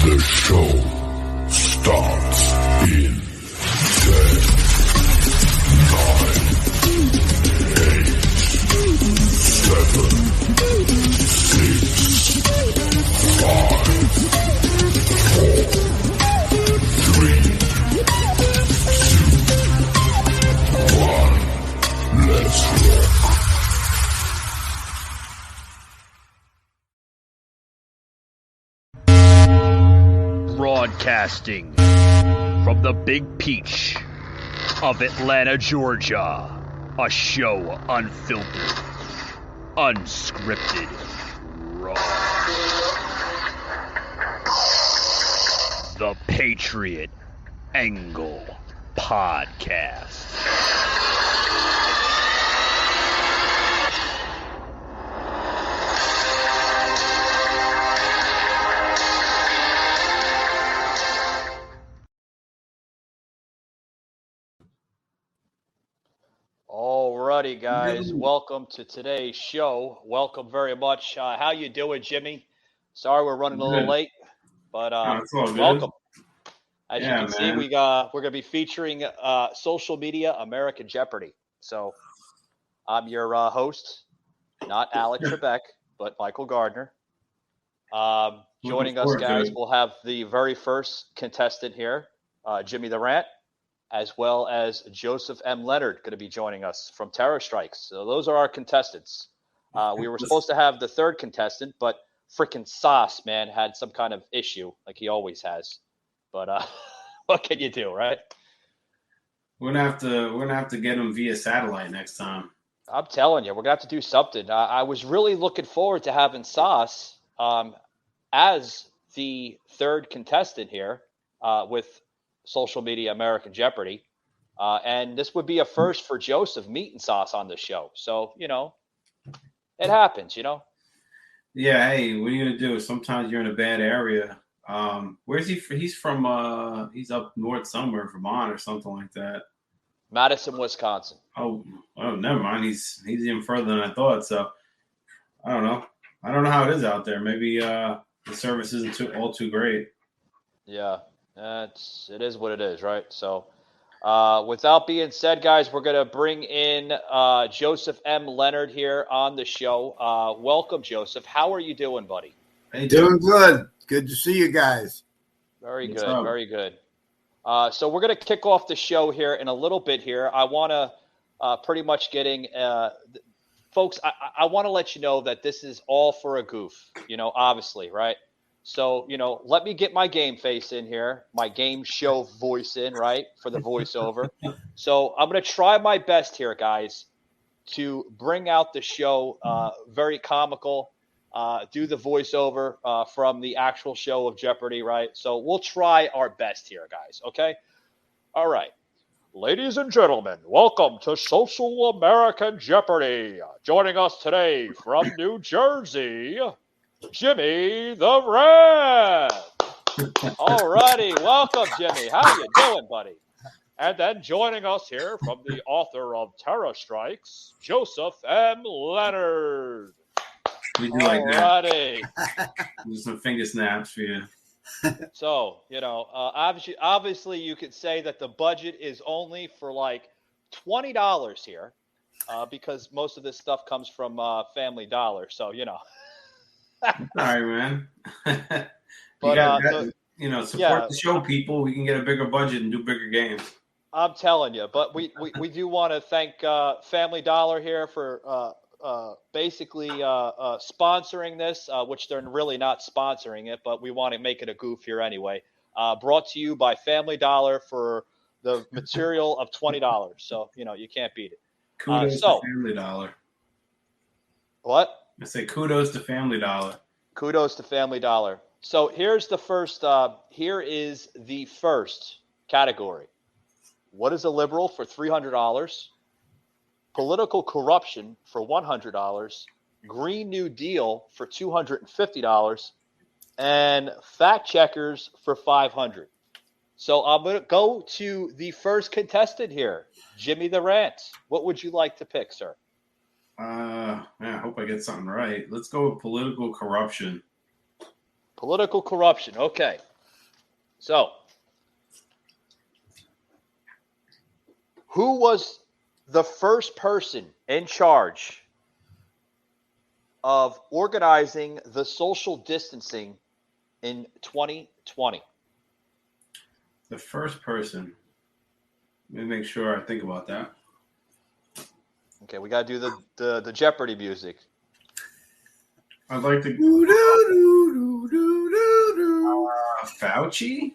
The show starts in 10, 9, 8, 7, 6, 5, 4, 3, 2, 1. Let's rock. Broadcasting from the Big Peach of Atlanta, Georgia. A show unfiltered, unscripted, raw. The Patriot Angle Podcast. Alrighty, guys. Welcome to today's show. Welcome very much. How you doing, Jimmy? Sorry we're running a little late, but welcome. As you can see, we're going to be featuring social media American Jeopardy. So I'm your host, not Alex Trebek, but Michael Gardner. Joining us, guys, we'll have the very first contestant here, Jimmy'The Rant, as well as Joseph M Lenard going to be joining us from Terror Strikes. So those are our contestants. We were supposed to have the third contestant, but freaking Sauce, man, had some kind of issue like he always has. But what can you do, right? We're gonna have to get him via satellite next time. I'm telling you, we're gonna have to do something. I was really looking forward to having Sauce as the third contestant here with social media American Jeopardy. And this would be a first for Joseph meeting Sauce on the show. So, it happens, Yeah, hey, what are you going to do? Sometimes you're in a bad area. Where's he? He's from, he's up north somewhere, Vermont or something like that. Madison, Wisconsin. Oh, never mind. He's even further than I thought. So, I don't know. I don't know how it is out there. Maybe the service isn't all too great. Yeah. It is what it is, right? So, without being said, guys, we're going to bring in Joseph M. Lenard here on the show. Welcome, Joseph. How are you doing, buddy? Hey, doing good. Good to see you guys. Very good, very good. So we're going to kick off the show here in a little bit here. I want to pretty much folks, I want to let you know that this is all for a goof, obviously, right? So, let me get my game face in here, my game show voice in, right, for the voiceover. So I'm going to try my best here, guys, to bring out the show very comical, do the voiceover from the actual show of Jeopardy, right? So we'll try our best here, guys, okay? All right. Ladies and gentlemen, welcome to Social American Jeopardy. Joining us today from New Jersey, Jimmy'The Rant. All righty. Welcome, Jimmy. How you doing, buddy? And then joining us here from the author of Terror Strikes, Joseph M. Lenard. We do like that. Just some finger snaps for you. So, obviously you could say that the budget is only for like $20 here because most of this stuff comes from Family Dollar. So, Sorry, man. But support the show, people. We can get a bigger budget and do bigger games. I'm telling you, but we do want to thank Family Dollar here for basically sponsoring this, which they're really not sponsoring it, but we want to make it a goof here anyway. Brought to you by Family Dollar for the material of $20. So you can't beat it. Kudos to Family Dollar. What? I say kudos to Family Dollar. Kudos to Family Dollar. So here's the first. Here is the first category. What is a liberal for $300? Political corruption for $100. Green New Deal for $250, and fact checkers for $500. So I'm going to go to the first contestant here, Jimmy'The Rant. What would you like to pick, sir? I hope I get something right. Let's go with political corruption. Political corruption. Okay. So, who was the first person in charge of organizing the social distancing in 2020? The first person. Let me make sure I think about that. Okay, we got to do the Jeopardy music. I'd like to. Fauci?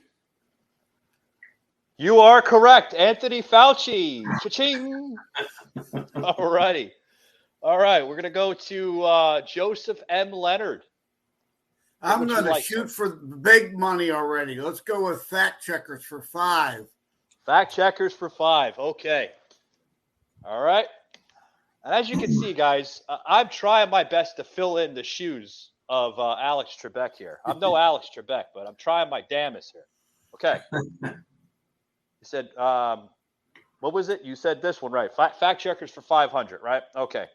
You are correct, Anthony Fauci. Cha-ching. All righty. All right, we're going to go to Joseph M. Leonard. I'm going to shoot for big money already. Let's go with fact checkers for 5. Fact checkers for 5. Okay. All right. And as you can see, guys, I'm trying my best to fill in the shoes of Alex Trebek here. I'm no Alex Trebek, but I'm trying my damnest here. Okay. You said, what was it? You said this one, right? Fact checkers for 500, right? Okay.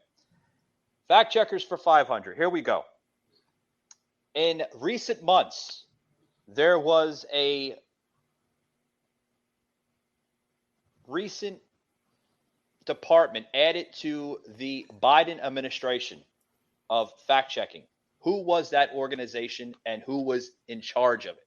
Fact checkers for 500. Here we go. In recent months, there was a recent department added to the Biden administration of fact checking. Who was that organization and who was in charge of it?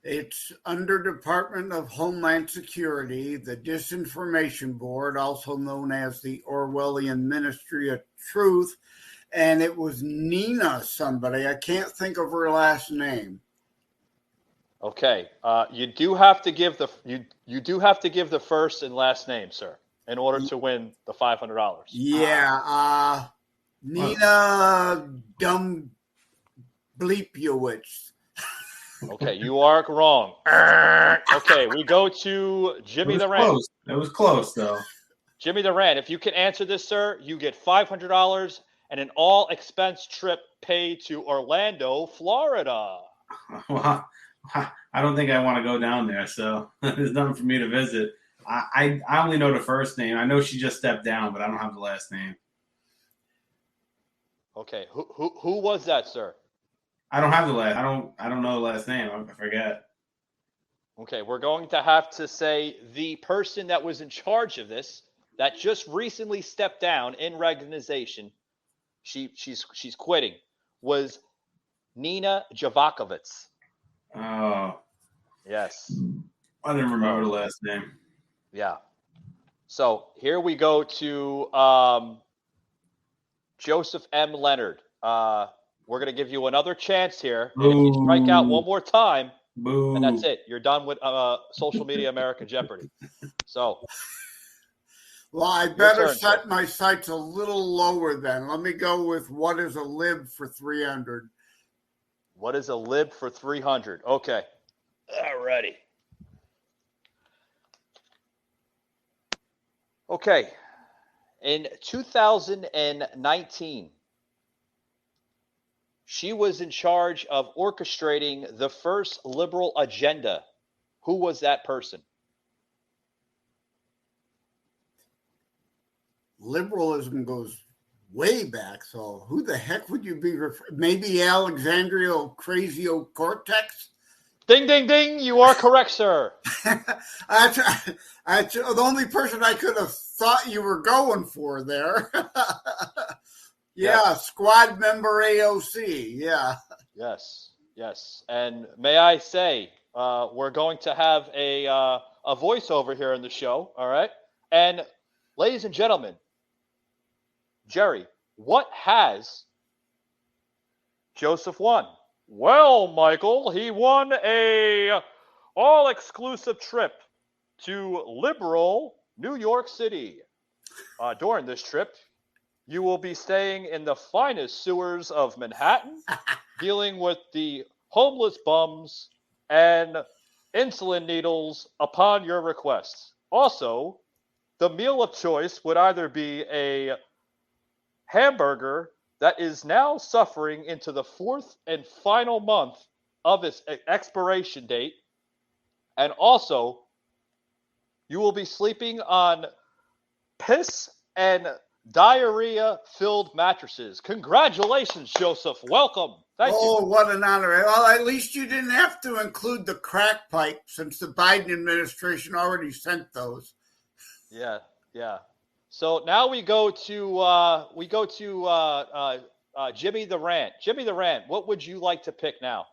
It's under Department of Homeland Security, the Disinformation Board, also known as the Orwellian Ministry of Truth, and it was Nina somebody. I can't think of her last name. Okay, you do have to give the first and last name, sir, in order to win the $500. Yeah, Nina Dumblipiewicz. Okay, you are wrong. Okay, we go to Jimmy the Rant. It was close, though. Jimmy the Rant, if you can answer this, sir, you get $500 and an all-expense trip paid to Orlando, Florida. Well, I don't think I want to go down there, so there's nothing for me to visit. I only know the first name. I know she just stepped down, but I don't have the last name. Okay, who was that, sir? I don't have the last. I don't know the last name. I forget. Okay, we're going to have to say the person that was in charge of this, that just recently stepped down in resignation, she's quitting, was Nina Javakovits. Oh. Yes. I didn't remember the last name. Yeah. So here we go to Joseph M. Leonard. We're going to give you another chance here. And if you strike out one more time, then that's it. You're done with Social Media America Jeopardy. So. Well, I better set my sights a little lower then. Let me go with what is a lib for 300. What is a lib for 300? Okay. All righty. Okay. In 2019, she was in charge of orchestrating the first liberal agenda. Who was that person? Liberalism goes way back, so who the heck would you be maybe Alexandria Ocasio-Cortez? Ding, ding, ding. You are correct, sir. That's the only person I could have thought you were going for there. Yeah, squad member AOC. Yeah. Yes. And may I say, we're going to have a voiceover here in the show, all right? And ladies and gentlemen, Jerry, what has Joseph won? Well, Michael, he won a all-exclusive trip to liberal New York City. During this trip, you will be staying in the finest sewers of Manhattan, dealing with the homeless bums and insulin needles upon your request. Also, the meal of choice would either be a hamburger that is now suffering into the 4th and final month of its expiration date, and also you will be sleeping on piss and diarrhea-filled mattresses. Congratulations, Joseph. Welcome. Thank you. Oh, what an honor. Well, at least you didn't have to include the crack pipe since the Biden administration already sent those. Yeah. So now we go to Jimmy the Rant. Jimmy the Rant, what would you like to pick now?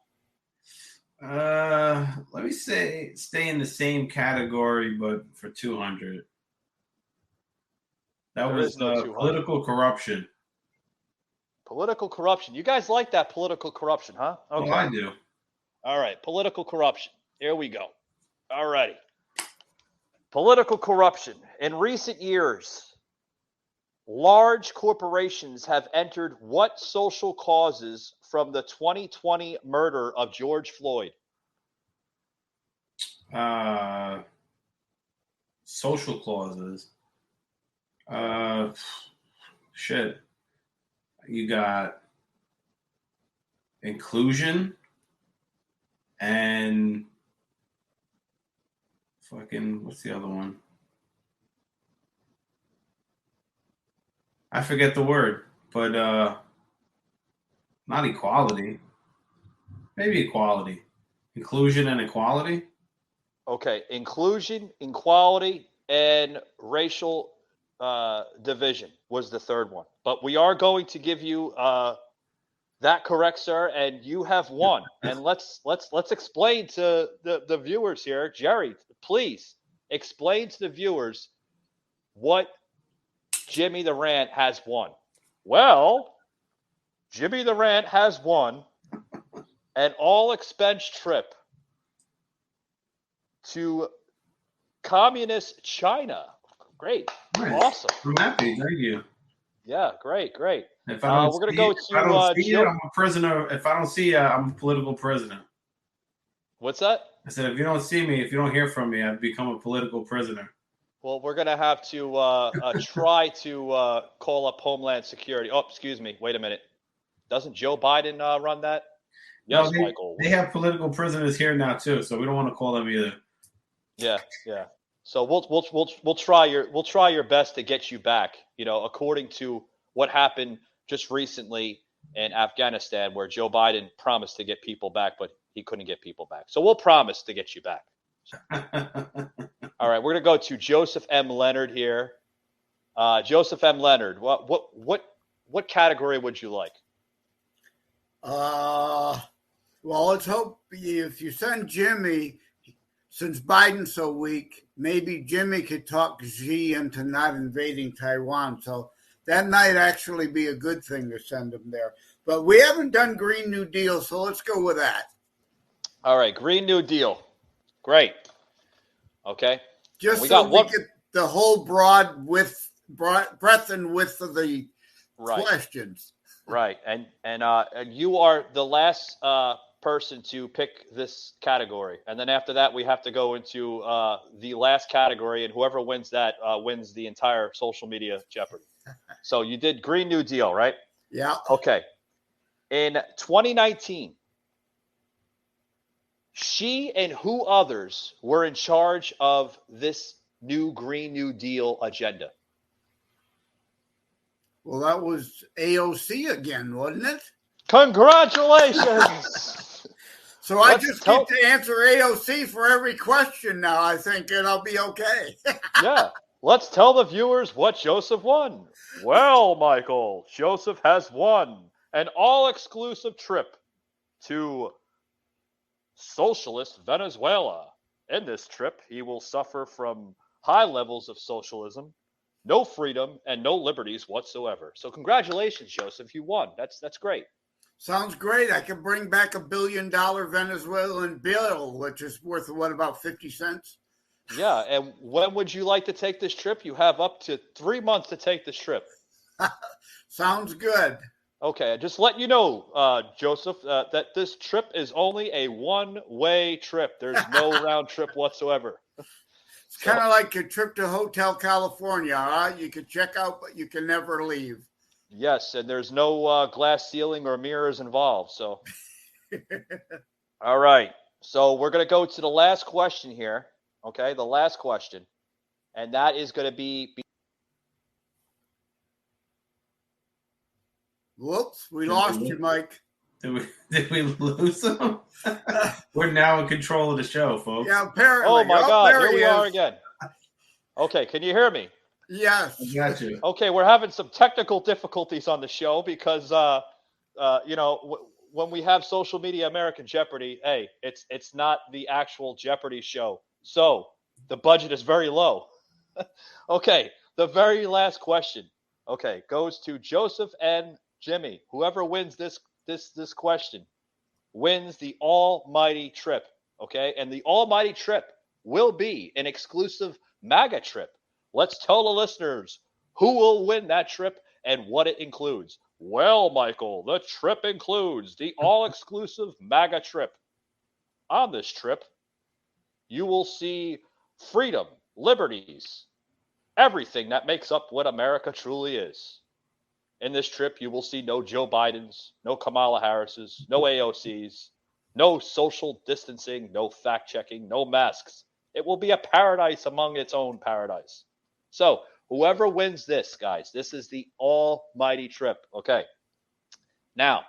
Let me say stay in the same category, but for 200. That was political corruption. Political corruption. You guys like that political corruption, huh? Okay. Well, I do. All right. Political corruption. Here we go. All righty. Political corruption. In recent years, large corporations have entered what social causes from the 2020 murder of George Floyd? Social clauses. Shit. You got inclusion and fucking, what's the other one? I forget the word, but not equality. Maybe equality. Inclusion and equality. Okay, inclusion, equality, and racial division was the third one. But we are going to give you that correct, sir, and you have won. And let's explain to the viewers here. Jerry, please explain to the viewers what Jimmy the Rant has won. Well, Jimmy the Rant has won an all-expense trip to communist China. Great. Nice. Awesome. I'm happy. Thank you. Yeah, great. If I don't we're going to see go it- to if I don't see Joe. it, I'm a prisoner. If I don't see you, I'm a political prisoner. What's that? I said, if you don't see me, if you don't hear from me, I've become a political prisoner. Well, we're going to have to try to call up Homeland Security. Oh, excuse me. Wait a minute. Doesn't Joe Biden run that? Yes, No, Michael. They have political prisoners here now too, so we don't want to call them either. Yeah. So we'll try your best to get you back. You know, according to what happened just recently in Afghanistan, where Joe Biden promised to get people back, but he couldn't get people back. So we'll promise to get you back. All right, we're gonna go to Joseph M. Lenard here. Joseph M. Lenard, what category would you like? Well, let's hope if you send Jimmy, since Biden's so weak, maybe Jimmy could talk Xi into not invading Taiwan. So that might actually be a good thing to send him there. But we haven't done Green New Deal, so let's go with that. All right, Green New Deal. Great. Okay. Just we get the whole breadth and width of the questions. Right. And you are the last person to pick this category. And then after that, we have to go into the last category, and whoever wins that wins the entire social media Jeopardy. So you did Green New Deal, right? Yeah. Okay. In 2019, she and who others were in charge of this new Green New Deal agenda? Well, that was AOC again, wasn't it? Congratulations! So I just get to answer AOC for every question now, I think, and I'll be okay. Yeah. Let's tell the viewers what Joseph won. Well, Michael, Joseph has won an all-exclusive trip to socialist Venezuela. In this trip, he will suffer from high levels of socialism, no freedom, and no liberties whatsoever. So congratulations, Joseph. You won. That's great. Sounds great. I can bring back $1 billion Venezuelan bill, which is worth, about 50 cents? Yeah, and when would you like to take this trip? You have up to 3 months to take this trip. Sounds good. Okay, just let you know, Joseph, that this trip is only a one-way trip. There's no round trip whatsoever. It's kind of like your trip to Hotel California, huh? You can check out, but you can never leave. Yes, and there's no glass ceiling or mirrors involved. So, all right. So we're going to go to the last question here. Okay, the last question. And that is going to be Whoops, we lost you, Mike. Did we lose him? We're now in control of the show, folks. Yeah, apparently. Oh my God! There Here we he are is. again. Okay, can you hear me? Yes. I got you. Okay, we're having some technical difficulties on the show because, when we have social media American Jeopardy, hey, it's not the actual Jeopardy show, so the budget is very low. Okay, the very last question. Okay, goes to Joseph and Jimmy. Whoever wins this question wins the almighty trip. Okay, and the almighty trip will be an exclusive MAGA trip. Let's tell the listeners who will win that trip and what it includes. Well, Michael, the trip includes the all-exclusive MAGA trip. On this trip, you will see freedom, liberties, everything that makes up what America truly is. In this trip, you will see no Joe Bidens, no Kamala Harris's, no AOC's, no social distancing, no fact-checking, no masks. It will be a paradise among its own paradise. So, whoever wins this, guys, this is the almighty trip. Okay. Now,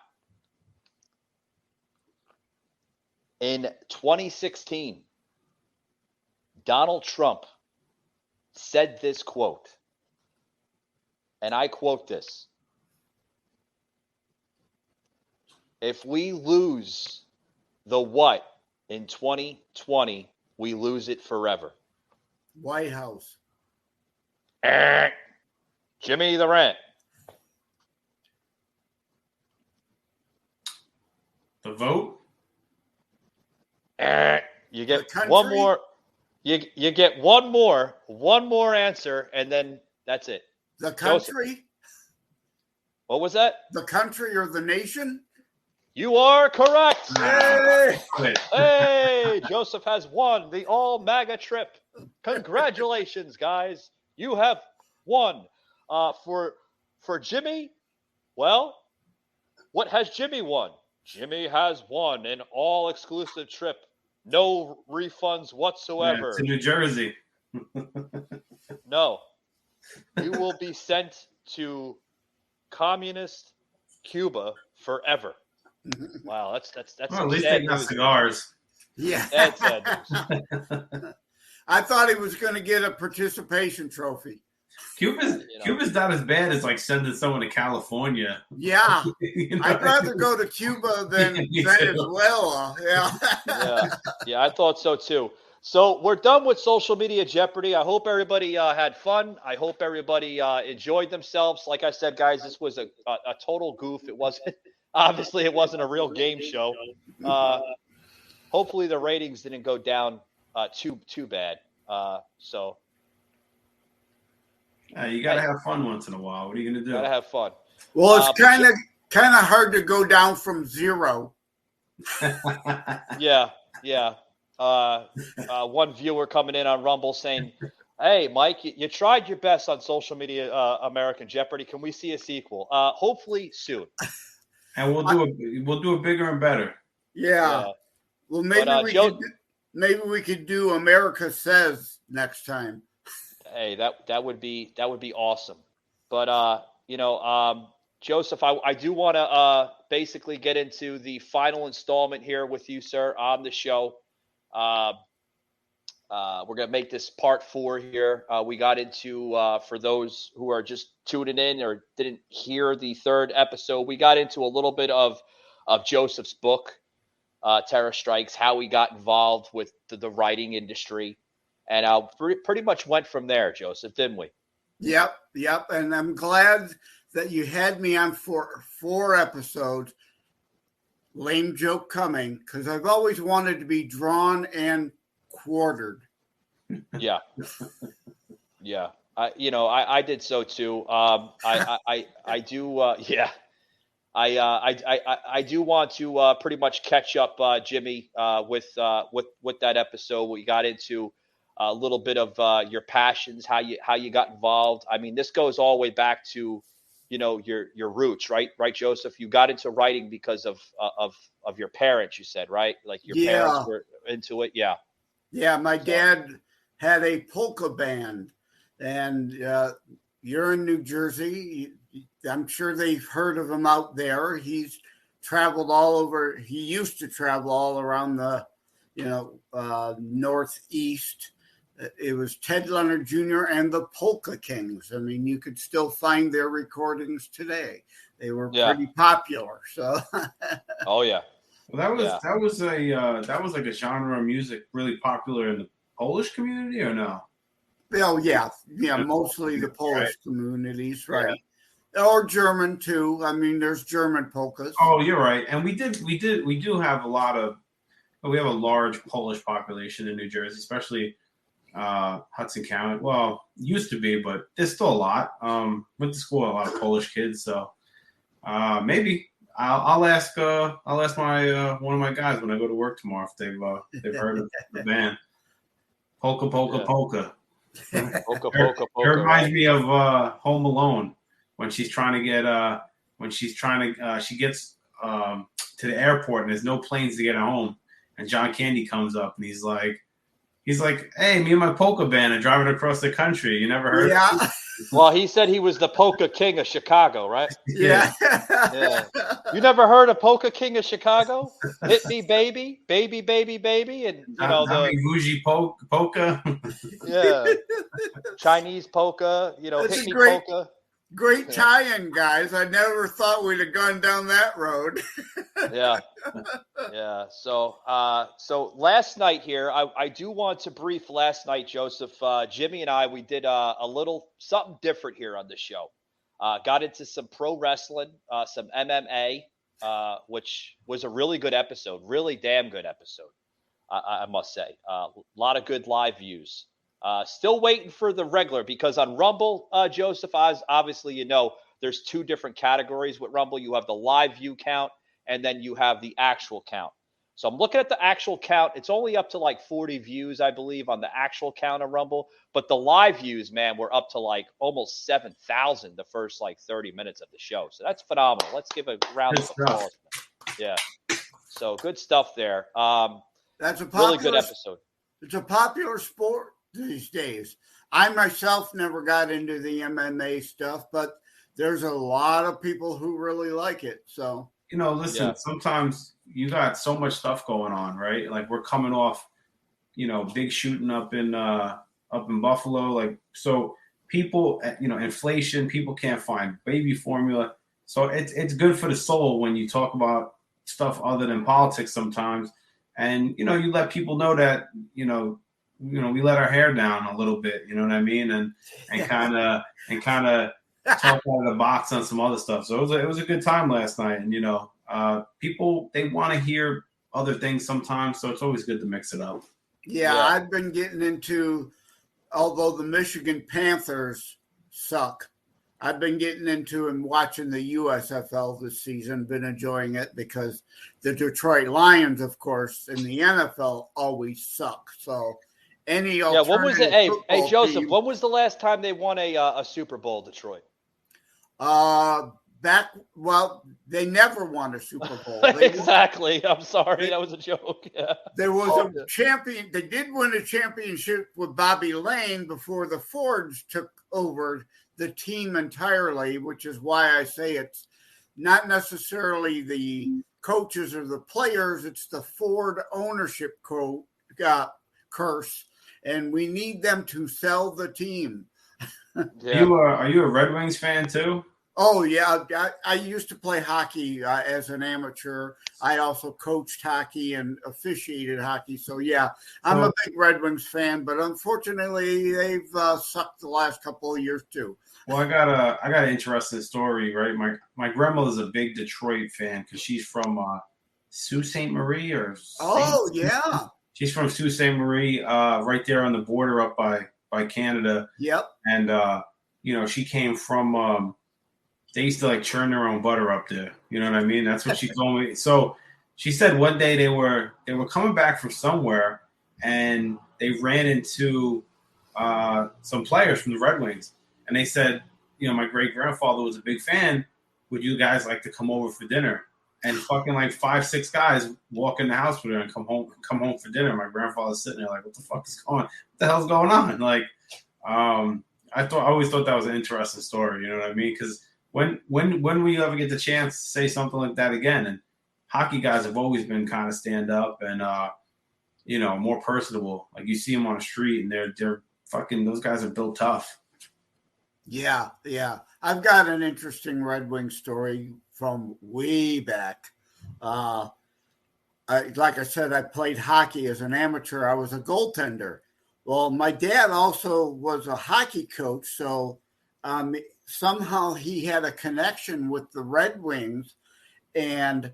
in 2016, Donald Trump said this quote, and I quote this: "If we lose the what in 2020, we lose it forever." White House. Jimmy the Rant. The vote? You get one more. You get one more answer, and then that's it. The country? Joseph. What was that? The country or the nation? You are correct. Hey! Hey, Joseph has won the all MAGA trip. Congratulations, guys. You have won. For Jimmy, well, what has Jimmy won? Jimmy has won an all-exclusive trip. No refunds whatsoever. Yeah, to New Jersey. No. You will be sent to communist Cuba forever. Wow, that's well, at least they got cigars. Yeah. That's sad news. I thought he was going to get a participation trophy. Cuba's not as bad as like sending someone to California. Yeah. You know? I'd rather go to Cuba than Venezuela. Yeah, I thought so too. So we're done with social media Jeopardy. I hope everybody had fun. I hope everybody enjoyed themselves. Like I said, guys, this was a total goof. It wasn't it wasn't a real game show. Hopefully the ratings didn't go down too bad. So you got to have fun once in a while. What are you going to do? Gotta have fun. Well, it's kind of hard to go down from zero. Yeah. One viewer coming in on Rumble saying, "Hey, Mike, you tried your best on social media American Jeopardy. Can we see a sequel? Hopefully soon." And we'll do it bigger and better. Yeah. Well, maybe we could do America Says next time. Hey, that would be awesome. But Joseph, I do want to basically get into the final installment here with you, sir, on the show. We're gonna make this part 4 here. We got into for those who are just tuning in or didn't hear the 3rd episode, we got into a little bit of Joseph's book, Terror Strikes, how he got involved with the writing industry. And I pretty much went from there, Joseph, didn't we? Yep. And I'm glad that you had me on for 4 episodes. Lame joke coming, because I've always wanted to be drawn and quartered. Yeah. I did so too. I do. Yeah. I do want to pretty much catch up, Jimmy, with that episode. We got into a little bit of your passions, how you got involved. I mean, this goes all the way back to, your roots, right, Joseph? You got into writing because of your parents, you said, right? Like your parents were into it. Yeah. Yeah. My dad had a polka band, and you're in New Jersey. I'm sure they've heard of him out there. He's traveled all over. He used to travel all around the, Northeast. It was Ted Leonard Jr. and the Polka Kings. I mean, you could still find their recordings today. They were pretty popular. So, oh yeah. Well, that was like a genre of music really popular in the Polish community, or no? Oh yeah, mostly the Polish communities, right? Or German too. I mean, there's German polkas. Oh, you're right. And we do have we have a large Polish population in New Jersey, especially Hudson County. Well, used to be, but there's still a lot. Went to school with a lot of Polish kids, so maybe I'll ask my one of my guys when I go to work tomorrow if they've heard of the band. Polka. Polka, polka, polka. It reminds me of Home Alone when she gets to the airport and there's no planes to get home, and John Candy comes up and he's like, hey, me and my polka band are driving across the country. You never heard of it? Well, he said he was the Polka King of Chicago, right? Yeah. You never heard of Polka King of Chicago? Hit me, baby, baby, baby, baby, and the bougie polka. Yeah, Chinese polka. That's hit me great, polka. Great tie-in, guys. I never thought we'd have gone down that road. Yeah. So last night here, I do want to brief last night, Joseph. Jimmy and I, we did a little something different here on the show. Got into some pro wrestling, some MMA, which was a really good episode, really damn good episode, I must say. A lot of good live views. Still waiting for the regular, because on Rumble, Joseph, obviously, there's two different categories with Rumble. You have the live view count, and then you have the actual count. So I'm looking at the actual count. It's only up to like 40 views, I believe, on the actual count of Rumble. But the live views, man, were up to like almost 7,000 the first like 30 minutes of the show. So that's phenomenal. Let's give a round of applause. Yeah. So good stuff there. That's a really good episode. It's a popular sport these days. I myself never got into the MMA stuff, but there's a lot of people who really like it. So, listen, sometimes you got so much stuff going on, right? Like we're coming off, big shooting up in Buffalo. Like, so people, inflation, people can't find baby formula. So it's good for the soul when you talk about stuff other than politics sometimes. And, you let people know that, we let our hair down a little bit, you know what I mean? And kind of talk out of the box on some other stuff. So it was a good time last night. And, people, they want to hear other things sometimes. So it's always good to mix it up. Yeah, I've been getting into, although the Michigan Panthers suck, I've been getting into and watching the USFL this season, been enjoying it because the Detroit Lions, of course, in the NFL always suck. So any alternative when was it? Hey, Joseph, team, when was the last time they won a Super Bowl, Detroit? They never won a Super Bowl. Exactly. I'm sorry. That was a joke. Yeah. There was a champion. They did win a championship with Bobby Lane before the Fords took over the team entirely, which is why I say it's not necessarily the coaches or the players. It's the Ford ownership curse, and we need them to sell the team. Yeah. Are you a Red Wings fan too? Oh, yeah. I used to play hockey as an amateur. I also coached hockey and officiated hockey. So, yeah, I'm a big Red Wings fan, but unfortunately, they've sucked the last couple of years too. Well, I got an interesting story, right? My grandmother's a big Detroit fan because she's from Sault Ste. Marie yeah. She's from Sault Ste. Marie, right there on the border up by Canada. Yep. And, she came from they used to like churn their own butter up there. You know what I mean? That's what she told me. So she said one day they were coming back from somewhere and they ran into some players from the Red Wings. And they said, my great grandfather was a big fan. Would you guys like to come over for dinner? And fucking like 5-6 guys walk in the house with her and come home for dinner. My grandfather's sitting there like, what the hell's going on? Like, I always thought that was an interesting story. You know what I mean? Because When will you ever get the chance to say something like that again? And hockey guys have always been kind of stand up and more personable. Like you see them on the street and they're fucking, those guys are built tough. Yeah. I've got an interesting Red Wing story from way back. Like I said, I played hockey as an amateur. I was a goaltender. Well, my dad also was a hockey coach, so somehow he had a connection with the Red Wings, and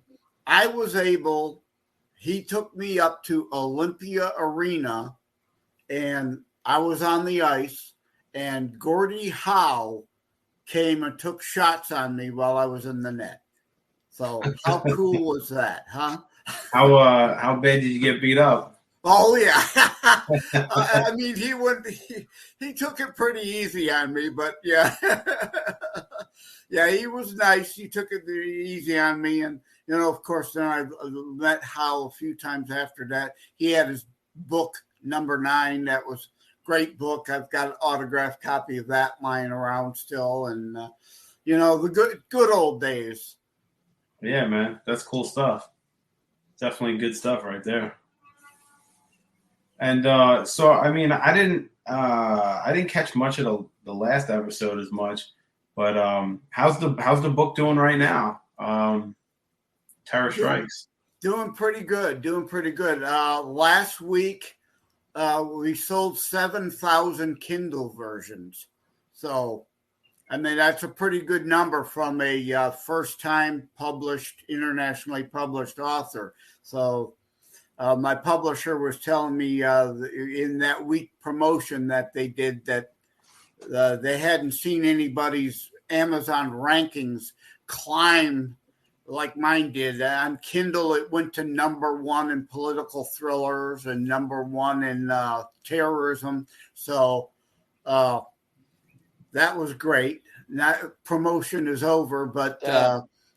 he took me up to Olympia Arena, and I was on the ice, and Gordie Howe came and took shots on me while I was in the net. So how cool was that, huh? How bad did you get beat up? Oh yeah. I mean, he took it pretty easy on me, but yeah. Yeah, he was nice. He took it easy on me, and of course, then I met Howe a few times after that. He had his book Number 9. That was a great book. I've got an autographed copy of that lying around still, and the good old days. Yeah, man, that's cool stuff. Definitely good stuff right there. And so, I mean, I didn't catch much of the last episode as much, but how's the book doing right now? Terror Strikes. Doing pretty good. Last week, we sold 7,000 Kindle versions. So, I mean, that's a pretty good number from a first-time internationally published author. So my publisher was telling me in that week promotion that they did that they hadn't seen anybody's Amazon rankings climb like mine did. On Kindle, it went to number 1 in political thrillers and number 1 in terrorism. So that was great. Now, promotion is over, but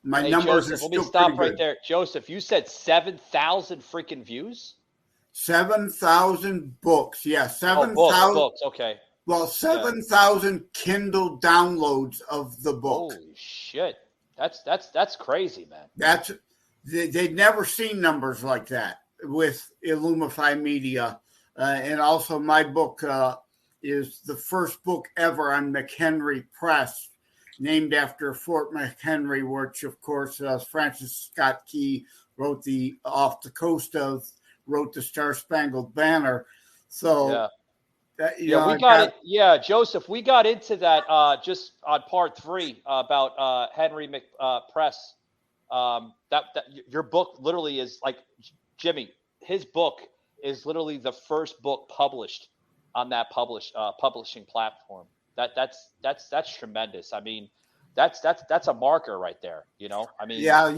my numbers Joseph, are still let me stop right good. there. Joseph, you said 7,000 freaking views? 7,000 books. Yeah, 7,000 books. Okay. Well, 7,000 Kindle downloads of the book. Holy shit. That's crazy, man. They'd never seen numbers like that with Illumify Media. And also my book is the first book ever on McHenry Press, named after Fort McHenry, which, of course, Francis Scott Key wrote Off the Coast of, wrote the Star Spangled Banner. So, we got it. Yeah, Joseph, we got into that just on part 3 about Henry Press. That your book literally is like Jimmy. His book is literally the first book published on that publishing platform. That's tremendous. I mean, that's a marker right there. I mean, yeah,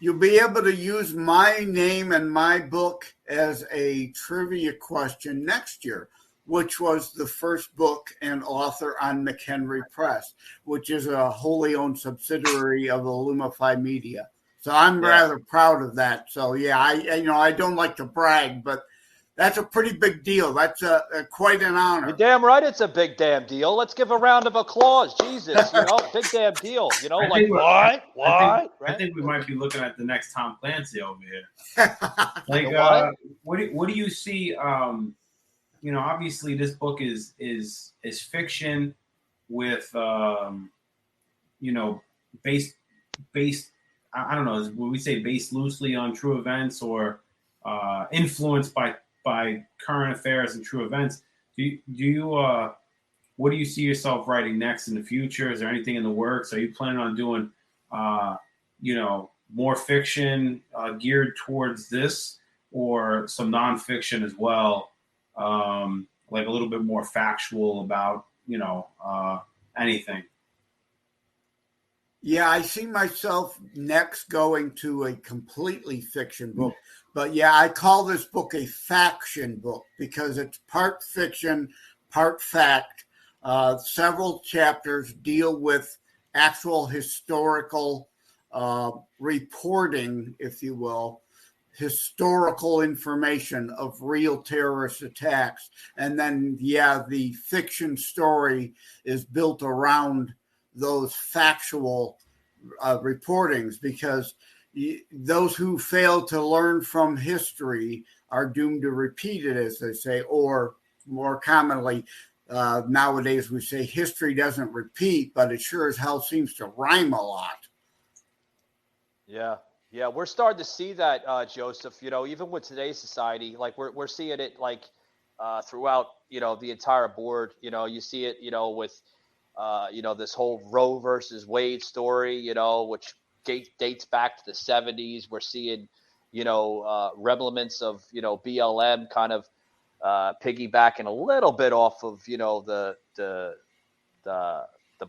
you'll be able to use my name and my book as a trivia question next year, which was the first book and author on McHenry Press, which is a wholly owned subsidiary of Illumify Media. So I'm rather proud of that. So yeah, I don't like to brag, but that's a pretty big deal. That's quite an honor. You're damn right, it's a big damn deal. Let's give a round of applause, Jesus. Big damn deal. What? I think we might be looking at the next Tom Clancy over here. Like, what do you see? Obviously, this book is fiction with based. I don't know. Would we say based loosely on true events or influenced by current affairs and true events? What do you see yourself writing next in the future? Is there anything in the works? Are you planning on doing, more fiction geared towards this, or some nonfiction as well, like a little bit more factual about, anything? Yeah, I see myself next going to a completely fiction book. But yeah, I call this book a faction book because it's part fiction, part fact. Several chapters deal with actual historical reporting, if you will, historical information of real terrorist attacks. And then, the fiction story is built around those factual reportings, because those who fail to learn from history are doomed to repeat it, as they say, or more commonly, nowadays we say history doesn't repeat, but it sure as hell seems to rhyme a lot. Yeah. Yeah, we're starting to see that, Joseph. Even with today's society, like we're seeing it like throughout, the entire board. You see it, with this whole Roe versus Wade story, which dates back to the 70s. We're seeing, remnants of BLM kind of piggybacking a little bit off of the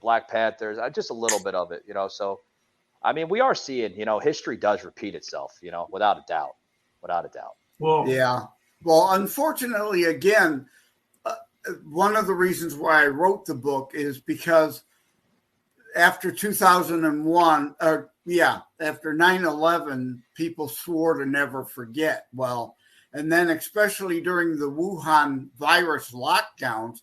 Black Panthers, just a little bit of it. So. I mean, we are seeing, history does repeat itself, without a doubt. Well, yeah. Well, unfortunately, again, one of the reasons why I wrote the book is because after 2001, after 9/11, people swore to never forget. Well, and then especially during the Wuhan virus lockdowns,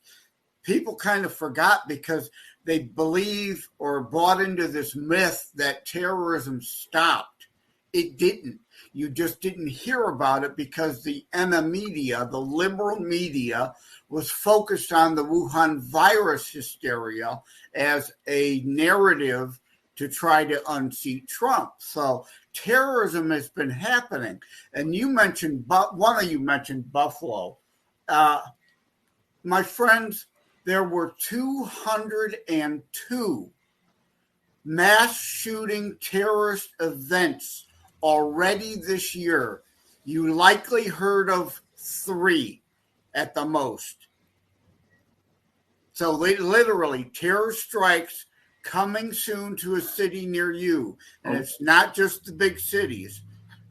people kind of forgot because they believe or bought into this myth that terrorism stopped. It didn't. You just didn't hear about it because the media, the liberal media, was focused on the Wuhan virus hysteria as a narrative to try to unseat Trump. So terrorism has been happening. And you mentioned, one of you mentioned Buffalo. My friends, there were 202 mass shooting terrorist events already this year. You likely heard of 3 at the most. So literally, terror strikes coming soon to a city near you. And it's not just the big cities.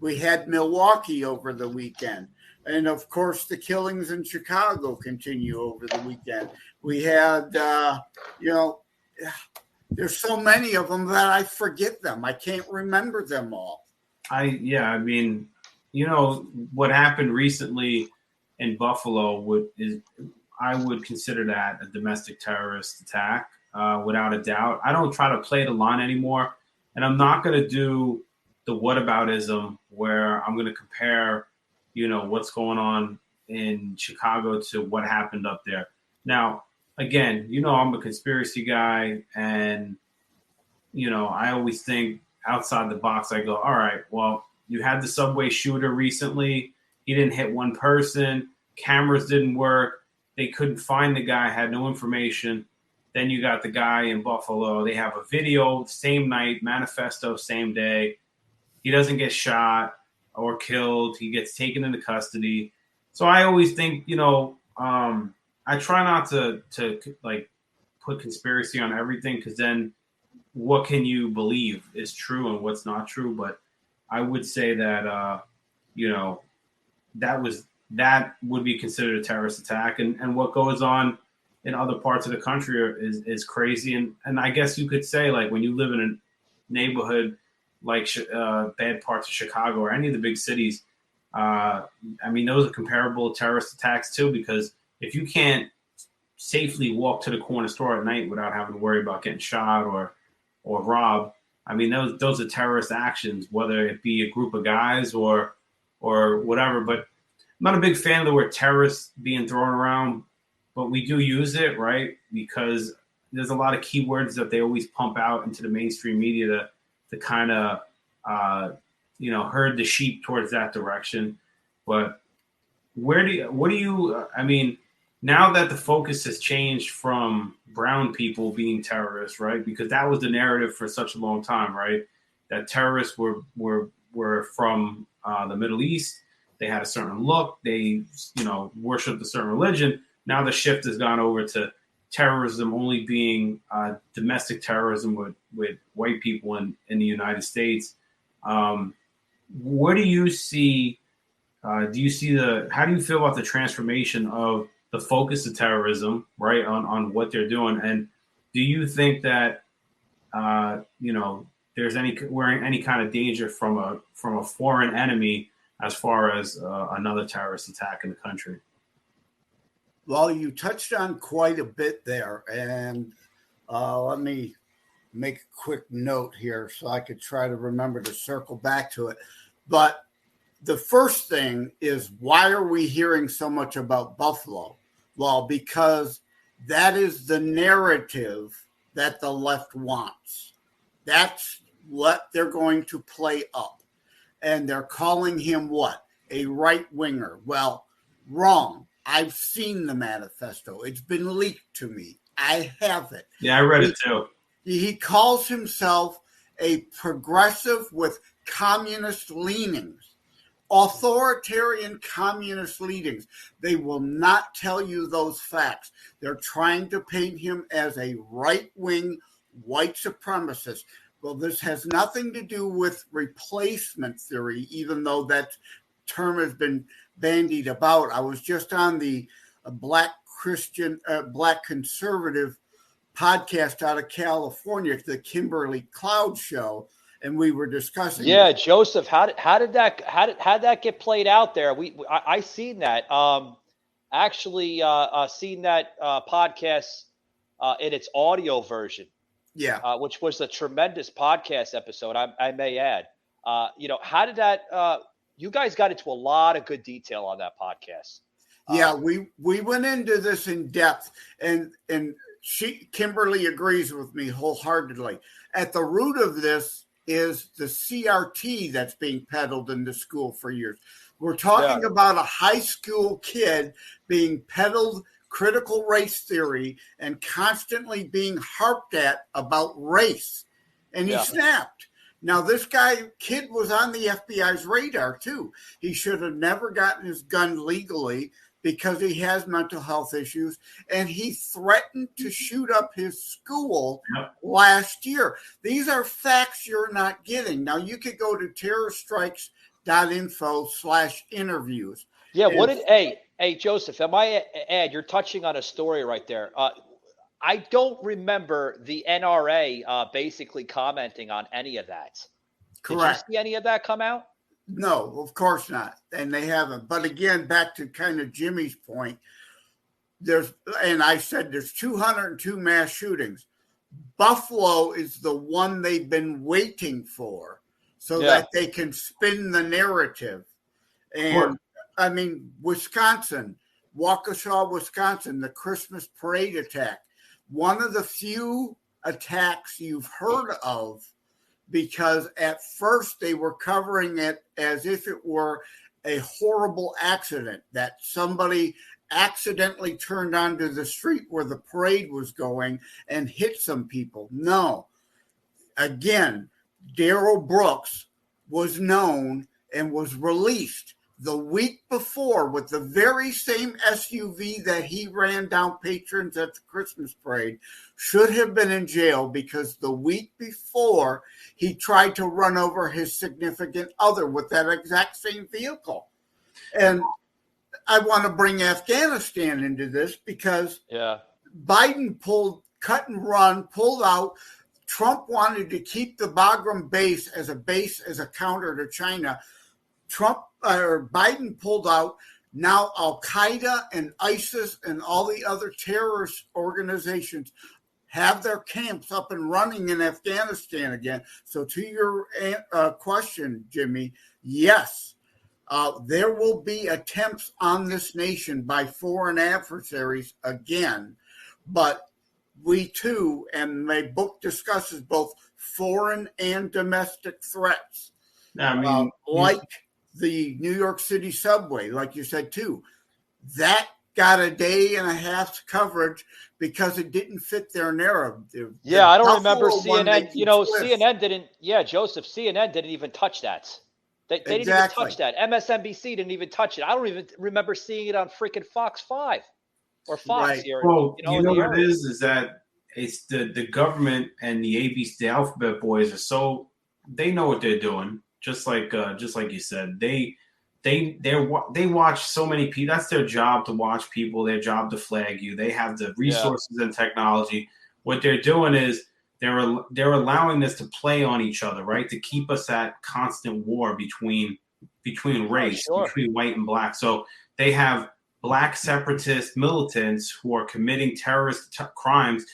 We had Milwaukee over the weekend. And of course, the killings in Chicago continue over the weekend. We had, there's so many of them that I forget them. I can't remember them all. I mean, what happened recently in Buffalo I would consider that a domestic terrorist attack, without a doubt. I don't try to play the line anymore, and I'm not going to do the whataboutism where I'm going to compare, what's going on in Chicago to what happened up there. Now, again, I'm a conspiracy guy, and, I always think outside the box. I go, all right, well, you had the subway shooter recently. He didn't hit one person. Cameras didn't work. They couldn't find the guy, had no information. Then you got the guy in Buffalo. They have a video, same night, manifesto, same day. He doesn't get shot or killed. He gets taken into custody. So I always think, I try not to like put conspiracy on everything, because then what can you believe is true and what's not true? But I would say that, that would be considered a terrorist attack. And what goes on in other parts of the country is crazy. And I guess you could say, like, when you live in a neighborhood like bad parts of Chicago or any of the big cities, those are comparable terrorist attacks too, because if you can't safely walk to the corner store at night without having to worry about getting shot or robbed, those are terrorist actions, whether it be a group of guys or whatever. But I'm not a big fan of the word terrorist being thrown around, but we do use it, right? Because there's a lot of keywords that they always pump out into the mainstream media to kind of, herd the sheep towards that direction. But now that the focus has changed from brown people being terrorists, right? Because that was the narrative for such a long time, right? That terrorists were from the Middle East. They had a certain look. They, worshiped a certain religion. Now the shift has gone over to terrorism only being domestic terrorism with white people in the United States. What do you see? How do you feel about the transformation of the focus of terrorism, right, on what they're doing? And do you think that, we're in any kind of danger from a foreign enemy as far as another terrorist attack in the country? Well, you touched on quite a bit there, and let me make a quick note here so I could try to remember to circle back to it. But the first thing is, why are we hearing so much about Buffalo? Well, because that is the narrative that the left wants. That's what they're going to play up. And they're calling him what? A right-winger. Well, wrong. I've seen the manifesto. It's been leaked to me. I have it. Yeah, I read it too. He calls himself a progressive with communist leanings, authoritarian communist leanings. They will not tell you those facts. They're trying to paint him as a right-wing white supremacist. Well, this has nothing to do with replacement theory, even though that term has been bandied about. I was just on the Black conservative podcast out of California, the Kimberly Cloud Show, and we were discussing. Yeah, this. Joseph, how did that get played out there? I seen that. Seen that podcast in its audio version. Yeah, which was a tremendous podcast episode, I may add. How did that? You guys got into a lot of good detail on that podcast. Yeah, we went into this in depth, and Kimberly agrees with me wholeheartedly. At the root of this is the CRT that's being peddled in the school for years. We're talking about a high school kid being peddled critical race theory and constantly being harped at about race. And he snapped. Now, this kid was on the FBI's radar, too. He should have never gotten his gun legally because he has mental health issues. And he threatened to shoot up his school last year. These are facts you're not getting. Now, you could go to terrorstrikes.info/interviews. Yeah, Hey, Joseph, you're touching on a story right there. I don't remember the NRA basically commenting on any of that. Correct. Did you see any of that come out? No, of course not. And they haven't. But again, back to kind of Jimmy's point, I said there's 202 mass shootings. Buffalo is the one they've been waiting for so that they can spin the narrative. And I mean, Wisconsin, Waukesha, Wisconsin, the Christmas parade attack, one of the few attacks you've heard of, because at first they were covering it as if it were a horrible accident, that somebody accidentally turned onto the street where the parade was going and hit some people. No. Again, Darrell Brooks was known and was released the week before with the very same SUV that he ran down patrons at the Christmas parade, should have been in jail because the week before he tried to run over his significant other with that exact same vehicle. And I want to bring Afghanistan into this because Biden pulled out. Trump wanted to keep the Bagram base as a counter to China. Biden pulled out. Now Al-Qaeda and ISIS and all the other terrorist organizations have their camps up and running in Afghanistan again. So to your question, Jimmy, yes, there will be attempts on this nation by foreign adversaries again. But we too, and my book discusses both foreign and domestic threats. Like the New York City subway, like you said too, that got a day and a half's coverage because it didn't fit their narrative. I don't remember CNN. CNN didn't. Yeah, Joseph, CNN didn't even touch that. They didn't even touch that. MSNBC didn't even touch it. I don't even remember seeing it on freaking Fox 5 or Fox here. Well, what it is that it's the government and the ABC, the alphabet boys they know what they're doing. Just like you said, they watch so many people. That's their job, to watch people. Their job to flag you. They have the resources and technology. What they're doing is they're allowing this to play on each other, right? To keep us at constant war between race, between white and black. So they have black separatist militants who are committing terrorist crimes,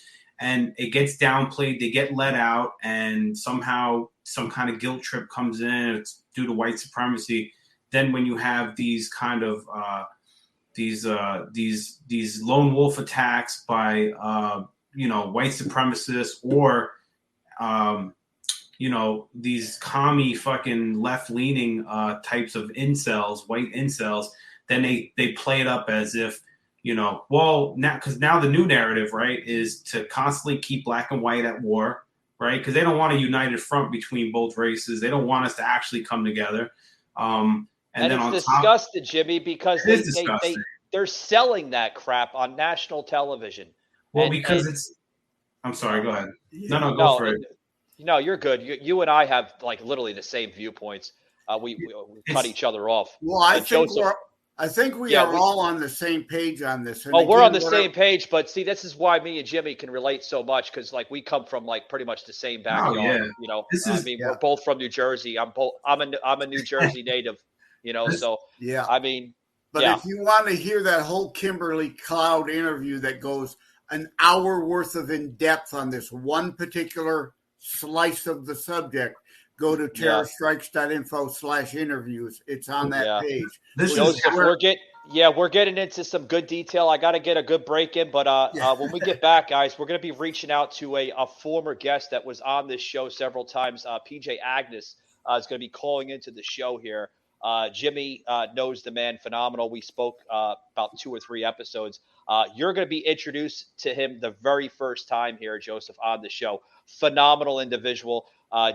and it gets downplayed. They get let out, and somehow some kind of guilt trip comes in. It's due to white supremacy. Then when you have these kind of these lone wolf attacks by white supremacists or these commie fucking left-leaning types of incels, white incels, then they play it up as if, now, because now the new narrative, right, is to constantly keep black and white at war, right? Because they don't want a united front between both races. They don't want us to actually come together. And then it's disgusting, Jimmy, because they're selling that crap on national television. Well, I'm sorry, go ahead. No, go for it. No, you're good. You and I have like literally the same viewpoints. We cut each other off. Well, I think we are all on the same page on this. And we're on the same page, but see, this is why me and Jimmy can relate so much, because like we come from like pretty much the same backyard. We're both from New Jersey. I'm a New Jersey native. So yeah. I mean, but if you want to hear that whole Kimberly Cloud interview that goes an hour worth of in depth on this one particular slice of the subject, go to terrorstrikes.info/interviews. It's on that page. We're getting into some good detail. I got to get a good break in, but when we get back, guys, we're going to be reaching out to a former guest that was on this show several times. PJ Agnes is going to be calling into the show here. Jimmy knows the man phenomenal. We spoke about 2 or 3 episodes. You're going to be introduced to him the very first time here, Joseph, on the show. Phenomenal individual.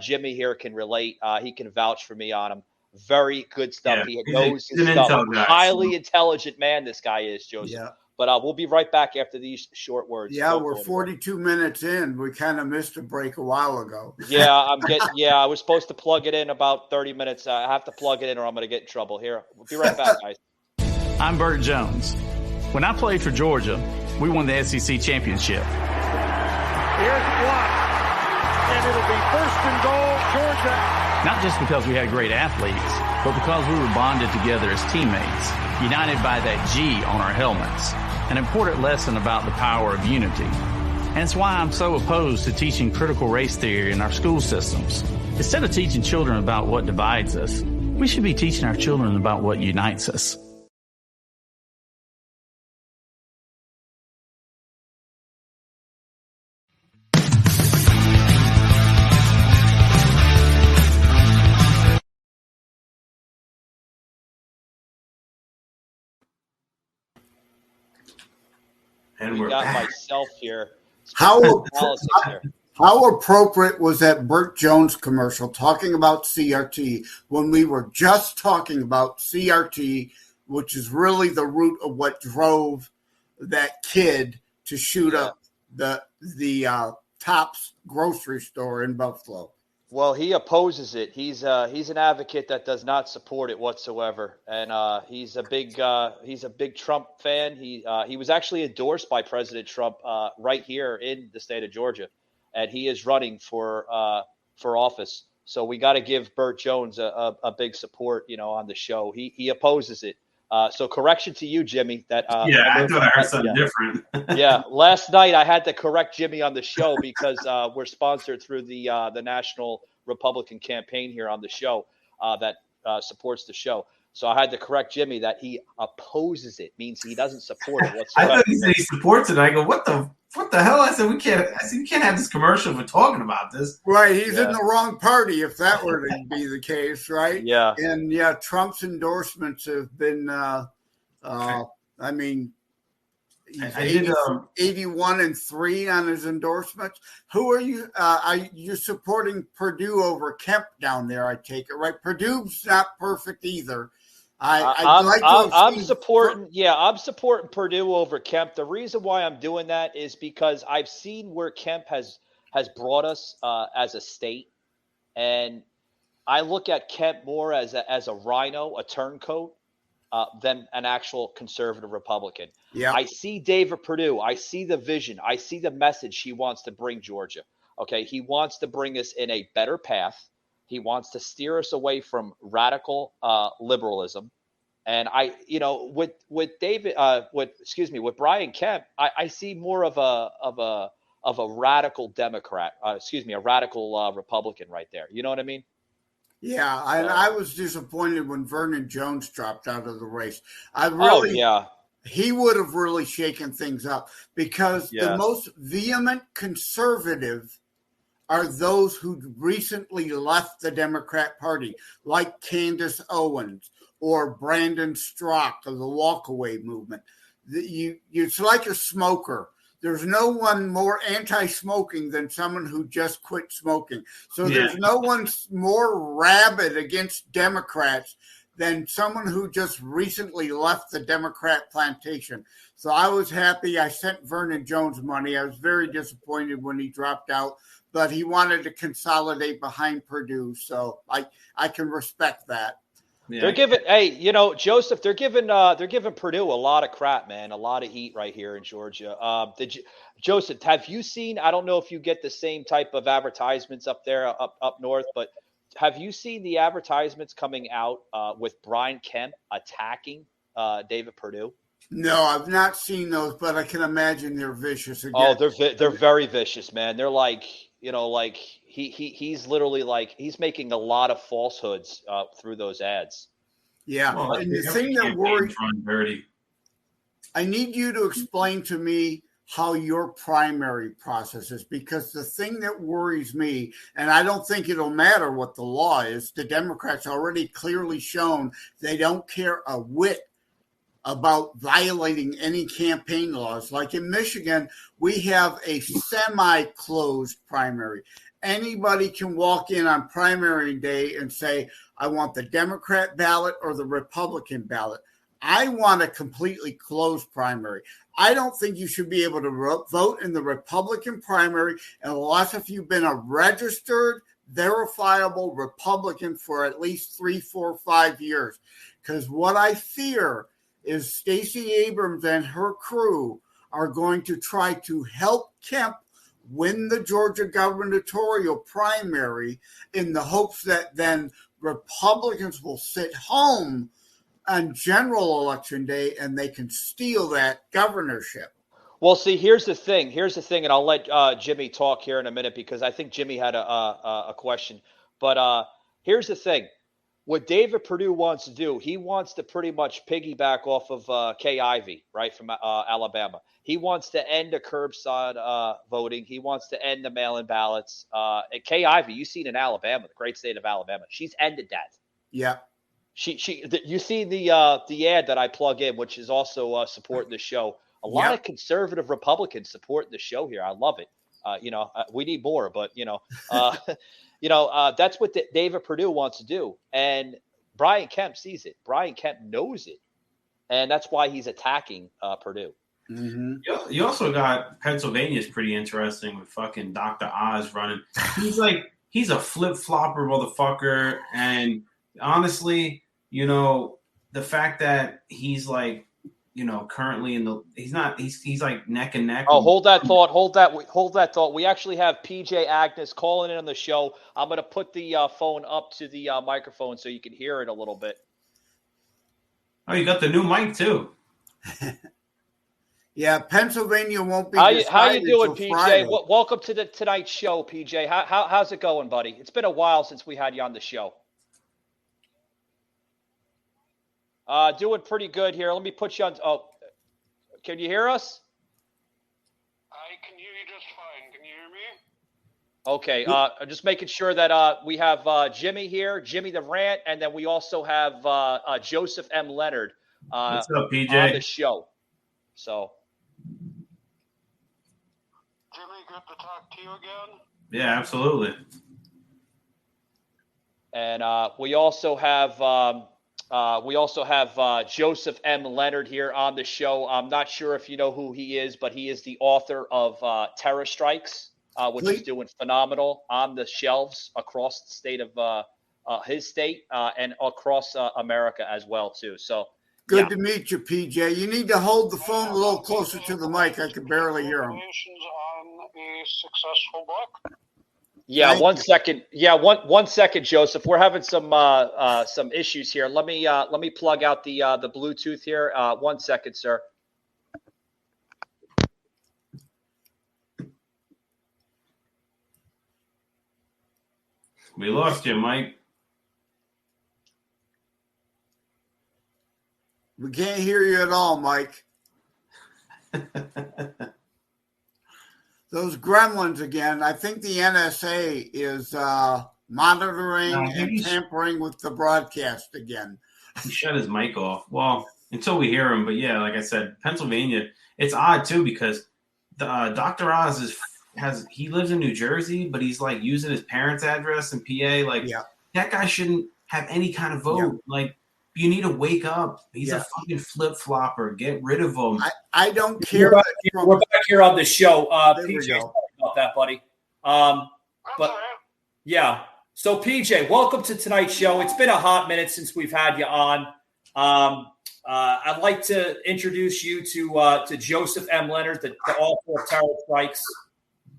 Jimmy here can relate. He can vouch for me on him. Very good stuff. He knows his stuff. Highly intelligent man, this guy is, Joseph. Yeah. But we'll be right back after these short words. Yeah, we're 42 minutes in. We kind of missed a break a while ago. I was supposed to plug it in about 30 minutes. I have to plug it in or I'm going to get in trouble. Here, we'll be right back, guys. I'm Burt Jones. When I played for Georgia, we won the SEC championship. Here's one, and it'll be first and goal, Georgia. Not just because we had great athletes, but because we were bonded together as teammates, united by that G on our helmets, an important lesson about the power of unity. And it's why I'm so opposed to teaching critical race theory in our school systems. Instead of teaching children about what divides us, we should be teaching our children about what unites us. And we got myself here. How appropriate was that Burt Jones commercial talking about CRT when we were just talking about CRT, which is really the root of what drove that kid to shoot up the Tops grocery store in Buffalo? Well, he opposes it. He's an advocate that does not support it whatsoever, and he's a big Trump fan. He was actually endorsed by President Trump right here in the state of Georgia, and he is running for office. So we got to give Burt Jones a big support, on the show. He opposes it. So correction to you, Jimmy. That I thought I heard something different. Last night I had to correct Jimmy on the show because we're sponsored through the National Republican campaign here on the show that supports the show. So I had to correct Jimmy that he opposes it, means he doesn't support it whatsoever. I thought he said he supports it. I go, what the hell? I said we can't have this commercial for talking about this. Right, he's in the wrong party if that were to be the case, right? Yeah. And Trump's endorsements have been he's 81-3 on his endorsements. Who are you? Are you supporting Purdue over Kemp down there? I take it, right? Purdue's not perfect either. I'm supporting Purdue over Kemp. The reason why I'm doing that is because I've seen where Kemp has brought us as a state, and I look at Kemp more as a rhino, a turncoat, than an actual conservative Republican. Yeah, I see David Perdue. I see the vision. I see the message he wants to bring Georgia. Okay, he wants to bring us in a better path. He wants to steer us away from radical liberalism. And with Brian Kemp, I see more of a of a radical Democrat. A radical Republican right there. You know what I mean? Yeah, and I was disappointed when Vernon Jones dropped out of the race. He would have really shaken things up because the most vehement conservative are those who recently left the Democrat Party, like Candace Owens or Brandon Strzok of the Walkaway movement. It's like a smoker. There's no one more anti-smoking than someone who just quit smoking. So there's no one more rabid against Democrats than someone who just recently left the Democrat plantation. So I was happy. I sent Vernon Jones money. I was very disappointed when he dropped out, but he wanted to consolidate behind Purdue. So I can respect that. Yeah. They're giving, Joseph, they're giving Purdue a lot of crap, man, a lot of heat right here in Georgia. Joseph, have you seen? I don't know if you get the same type of advertisements up there, up north, but have you seen the advertisements coming out with Brian Kemp attacking David Perdue? No, I've not seen those, but I can imagine they're vicious. Again. Oh, they're very vicious, man. They're like, he's literally he's making a lot of falsehoods through those ads. Yeah, well, and the thing that worries me, I need you to explain to me how your primary process is, because the thing that worries me, and I don't think it'll matter what the law is, the Democrats already clearly shown they don't care a whit about violating any campaign laws. Like in Michigan, we have a semi-closed primary. Anybody can walk in on primary day and say, I want the Democrat ballot or the Republican ballot. I want a completely closed primary. I don't think you should be able to vote in the Republican primary unless if you've been a registered, verifiable Republican for at least 3, 4, 5 years. Because what I fear is Stacey Abrams and her crew are going to try to help Kemp win the Georgia gubernatorial primary in the hopes that then Republicans will sit home on general election day and they can steal that governorship. Well, see, here's the thing, and I'll let Jimmy talk here in a minute because I think Jimmy had a question. But here's the thing. What David Perdue wants to do, he wants to pretty much piggyback off of Kay Ivey, right, from Alabama. He wants to end the curbside voting. He wants to end the mail-in ballots. Kay Ivey, you seen in Alabama, the great state of Alabama, she's ended that. Yeah. You see the ad that I plug in, which is also supporting the show. A lot of conservative Republicans supporting the show here. I love it. We need more, but that's what David Perdue wants to do. And Brian Kemp sees it. Brian Kemp knows it. And that's why he's attacking Perdue. Mm-hmm. You also got Pennsylvania's pretty interesting with fucking Dr. Oz running. He's a flip-flopper motherfucker. And honestly, the fact that he's currently he's like neck and neck. Oh, hold that thought. We actually have PJ Agnes calling in on the show. I'm going to put the phone up to the microphone so you can hear it a little bit. Oh, you got the new mic too. Yeah, Pennsylvania won't be. How you doing, PJ? Friday. Welcome to the tonight's show, PJ. How's it going, buddy? It's been a while since we had you on the show. Doing pretty good here. Let me put you on. Oh, can you hear us? I can hear you just fine. Can you hear me? Okay. I'm just making sure that we have Jimmy here, Jimmy'The Rant, and then we also have Joseph M Lenard What's up, PJ? on the show. So, Jimmy, good to talk to you again. Yeah, absolutely. And we also have Joseph M Lenard here on the show. I'm not sure if you know who he is, but he is the author of Terror Strikes, which is doing phenomenal on the shelves across the state of his state and across America as well too. So good to meet you, PJ. You need to hold the phone a little closer to the mic. I can barely hear him. Congratulations on a successful book. Yeah, Thank one you. second. Yeah, one second, Joseph. We're having some issues here. Let me plug out the Bluetooth here. 1 second, sir. We lost you, Mike. We can't hear you at all, Mike. Those gremlins again. I think the NSA is monitoring and tampering with the broadcast again. He shut his mic off. Well, until we hear him. But yeah, like I said, Pennsylvania. It's odd too because Dr. Oz he lives in New Jersey, but he's like using his parents' address in PA. Like that guy shouldn't have any kind of vote. Yeah. Like you need to wake up. He's a fucking flip flopper. Get rid of him. I don't care. We're back here on the show. PJ, sorry about that, buddy. But yeah. So PJ, welcome to tonight's show. It's been a hot minute since we've had you on. I'd like to introduce you to Joseph M. Lenard, the author of Terror Strikes,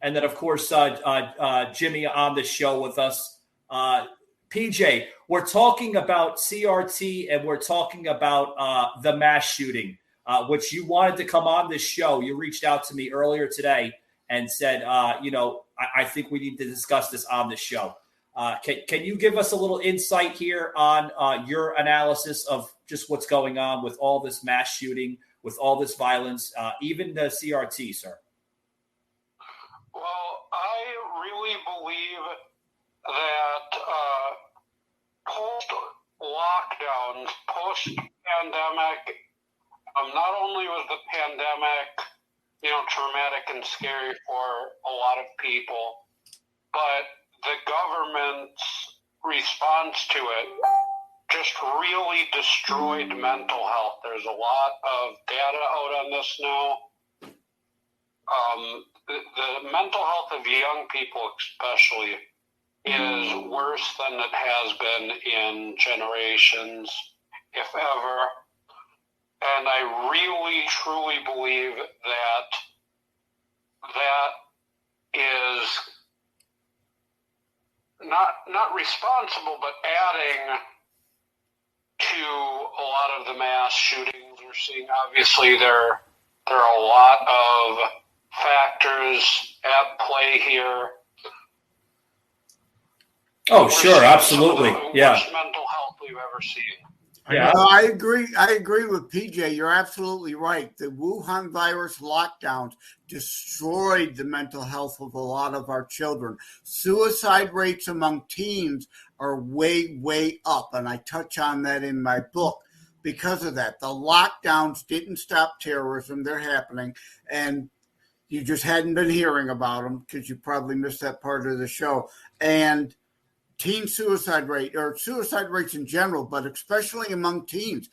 and then of course Jimmy on the show with us. PJ, we're talking about CRT and we're talking about the mass shooting, which you wanted to come on this show. You reached out to me earlier today and said, I think we need to discuss this on the show. Can you give us a little insight here on your analysis of just what's going on with all this mass shooting, with all this violence, even the CRT, sir? Well, I really believe that post-lockdowns, post-pandemic, not only was the pandemic, traumatic and scary for a lot of people, but the government's response to it just really destroyed mental health. There's a lot of data out on this now. The mental health of young people especially is worse than it has been in generations, if ever. And I really, truly believe that is not responsible, but adding to a lot of the mass shootings we're seeing. Obviously, there are a lot of factors at play here. Oh, sure, absolutely, worst mental health we've ever seen. Yeah, I agree. I agree with PJ. You're absolutely right. The Wuhan virus lockdowns destroyed the mental health of a lot of our children. Suicide rates among teens are way, way up, and I touch on that in my book because of that. The lockdowns didn't stop terrorism. They're happening, and you just hadn't been hearing about them because you probably missed that part of the show. And teen suicide rate, or suicide rates in general, but especially among teens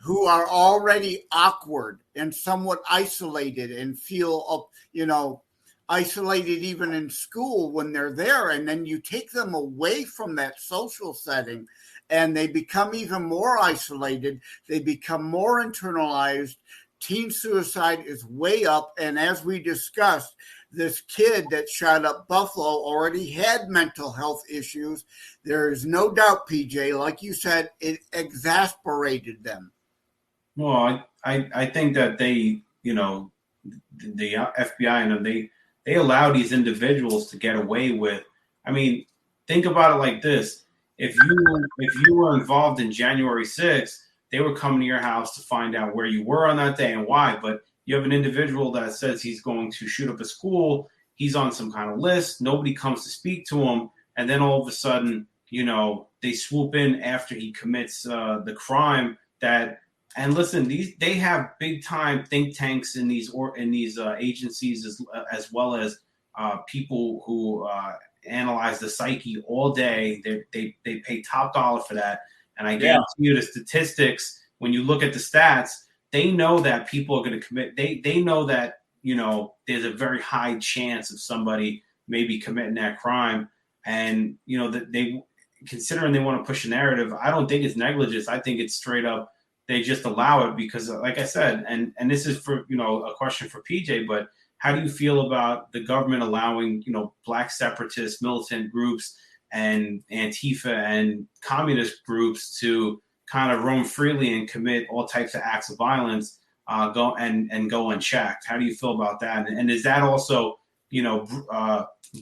who are already awkward and somewhat isolated and feel, isolated even in school when they're there. And then you take them away from that social setting and they become even more isolated. They become more internalized. Teen suicide is way up. And as we discussed, this kid that shot up Buffalo already had mental health issues. There is no doubt, PJ, like you said, it exasperated them. Well, I think that they, the FBI and them, they allow these individuals to get away with. I mean, think about it like this: if you were involved in January 6th, they were coming to your house to find out where you were on that day and why. But you have an individual that says he's going to shoot up a school. He's on some kind of list. Nobody comes to speak to him. And then all of a sudden, they swoop in after he commits the crime. And listen, they have big time think tanks in these agencies as well as people who analyze the psyche all day. They pay top dollar for that. And I guarantee you the statistics, when you look at the stats, they know that people are going to commit. They know that, there's a very high chance of somebody maybe committing that crime. And, that they, considering they want to push a narrative, I don't think it's negligence. I think it's straight up, they just allow it because, like I said, and this is for, a question for PJ, but how do you feel about the government allowing, black separatist militant groups and Antifa and communist groups to kind of roam freely and commit all types of acts of violence, go unchecked? How do you feel about that? And is that also,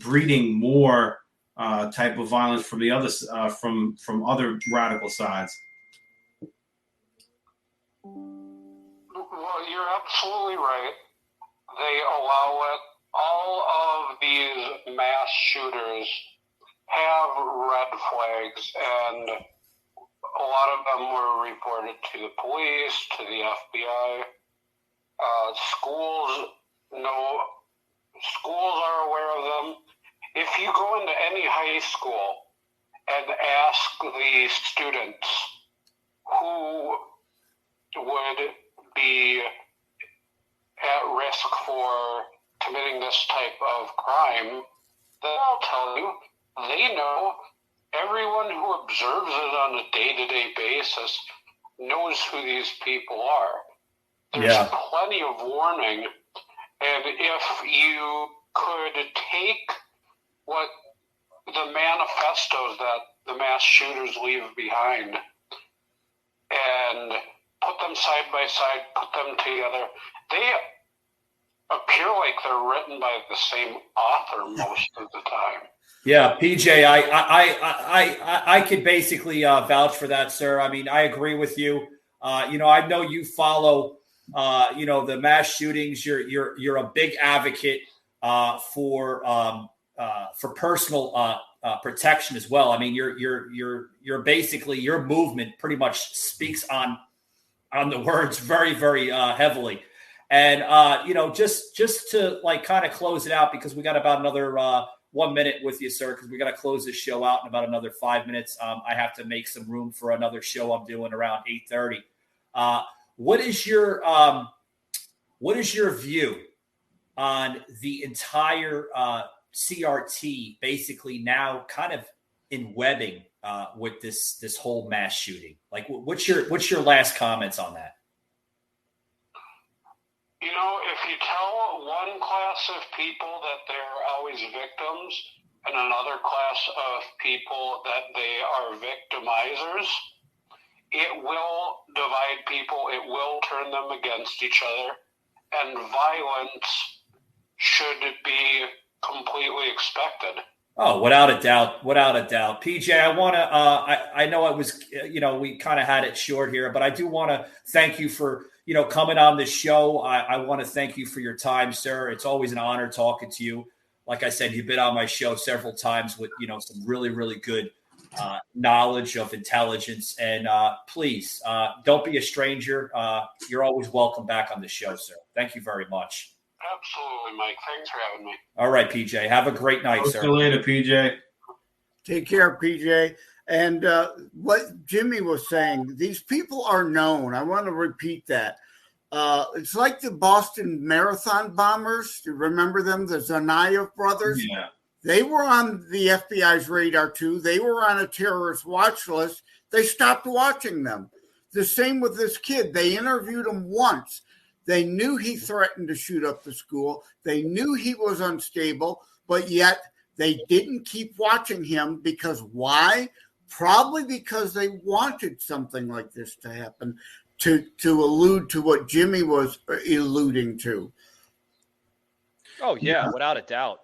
breeding more type of violence from the other from other radical sides. Well, you're absolutely right. They allow it. All of these mass shooters have red flags, and a lot of them were reported to the police, to the FBI. Schools are aware of them. If you go into any high school and ask the students who would be at risk for committing this type of crime, they'll tell you they know. Everyone who observes it on a day-to-day basis knows who these people are. There's plenty of warning, and if you could take what the manifestos that the mass shooters leave behind and put them side by side, put them together, they appear like they're written by the same author most of the time. Yeah, PJ, I could basically vouch for that, sir. I mean, I agree with you. I know you follow, the mass shootings. You're a big advocate for personal protection as well. I mean, you're basically, your movement pretty much speaks on the words very, very heavily. And just to kind of close it out, because we got about another 1 minute with you, sir, because we got to close this show out in about another 5 minutes. I have to make some room for another show I'm doing around 8:30. What is your view on the entire CRT basically now kind of in webbing with this whole mass shooting? Like, what's your last comments on that? If you tell one class of people that they're always victims and another class of people that they are victimizers, it will divide people. It will turn them against each other. And violence should be completely expected. Oh, without a doubt. PJ, I want to, I know it was, we kind of had it short here, but I do want to thank you for, coming on this show. I want to thank you for your time, sir. It's always an honor talking to you. Like I said, you've been on my show several times with, some really, really good knowledge of intelligence. And please, don't be a stranger. You're always welcome back on the show, sir. Thank you very much. Absolutely, Mike. Thanks for having me. All right, PJ. Have a great night, sir. See you later, PJ. Take care, PJ. And what Jimmy was saying, these people are known. I want to repeat that. It's like the Boston Marathon bombers. Do you remember them? The Tsarnaev brothers? Yeah. They were on the FBI's radar, too. They were on a terrorist watch list. They stopped watching them. The same with this kid. They interviewed him once. They knew he threatened to shoot up the school. They knew he was unstable, but yet they didn't keep watching him because why? Probably because they wanted something like this to happen, to allude to what Jimmy was alluding to. Oh, yeah, without a doubt.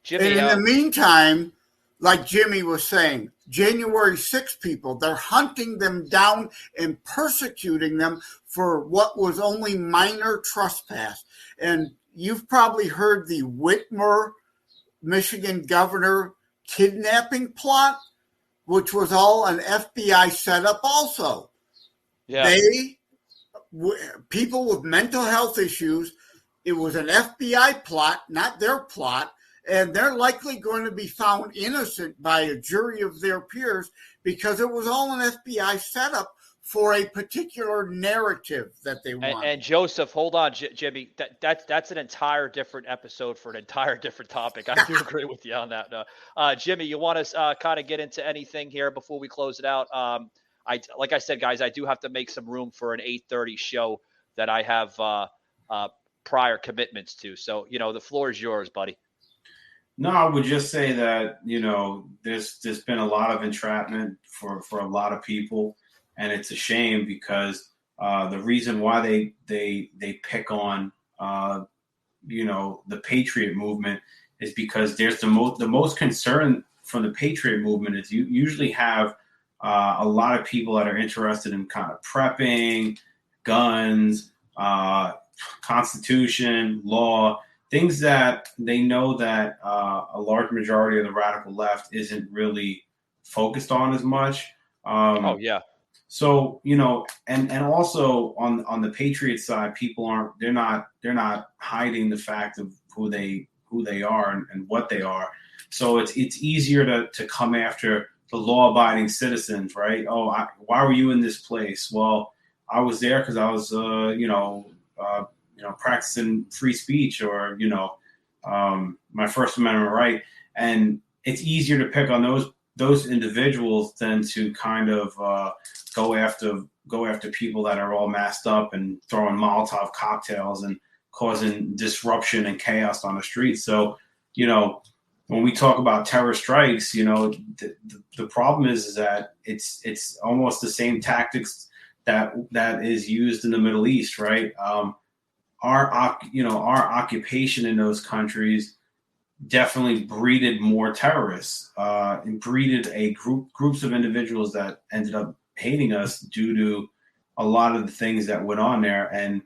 Jimmy, and in the meantime, like Jimmy was saying, January 6 people, they're hunting them down and persecuting them for what was only minor trespass. And you've probably heard the Whitmer, Michigan governor kidnapping plot, which was all an FBI setup also. Yeah. People with mental health issues, it was an FBI plot, not their plot, and they're likely going to be found innocent by a jury of their peers because it was all an FBI setup for a particular narrative that they want. And Joseph, hold on, Jimmy. That's an entire different episode for an entire different topic. I do agree with you on that. Jimmy, you want to kind of get into anything here before we close it out? Like I said, guys, I do have to make some room for an 8:30 show that I have prior commitments to. So, the floor is yours, buddy. No, I would just say that, there's been a lot of entrapment for a lot of people. And it's a shame because the reason why they pick on, the Patriot movement is because there's the most concern from the Patriot movement is you usually have a lot of people that are interested in kind of prepping, guns, Constitution, law, things that they know that a large majority of the radical left isn't really focused on as much. So, and also on the Patriot side, people they're not hiding the fact of who they are and what they are. So it's easier to come after the law-abiding citizens, right? Oh, why were you in this place? Well, I was there because I was, practicing free speech or, my First Amendment right. And it's easier to pick on those individuals than to kind of go after people that are all masked up and throwing Molotov cocktails and causing disruption and chaos on the streets. So, when we talk about terror strikes, the problem is that it's almost the same tactics that is used in the Middle East, right? Our occupation in those countries definitely breeded more terrorists, and breeded groups of individuals that ended up hating us due to a lot of the things that went on there. And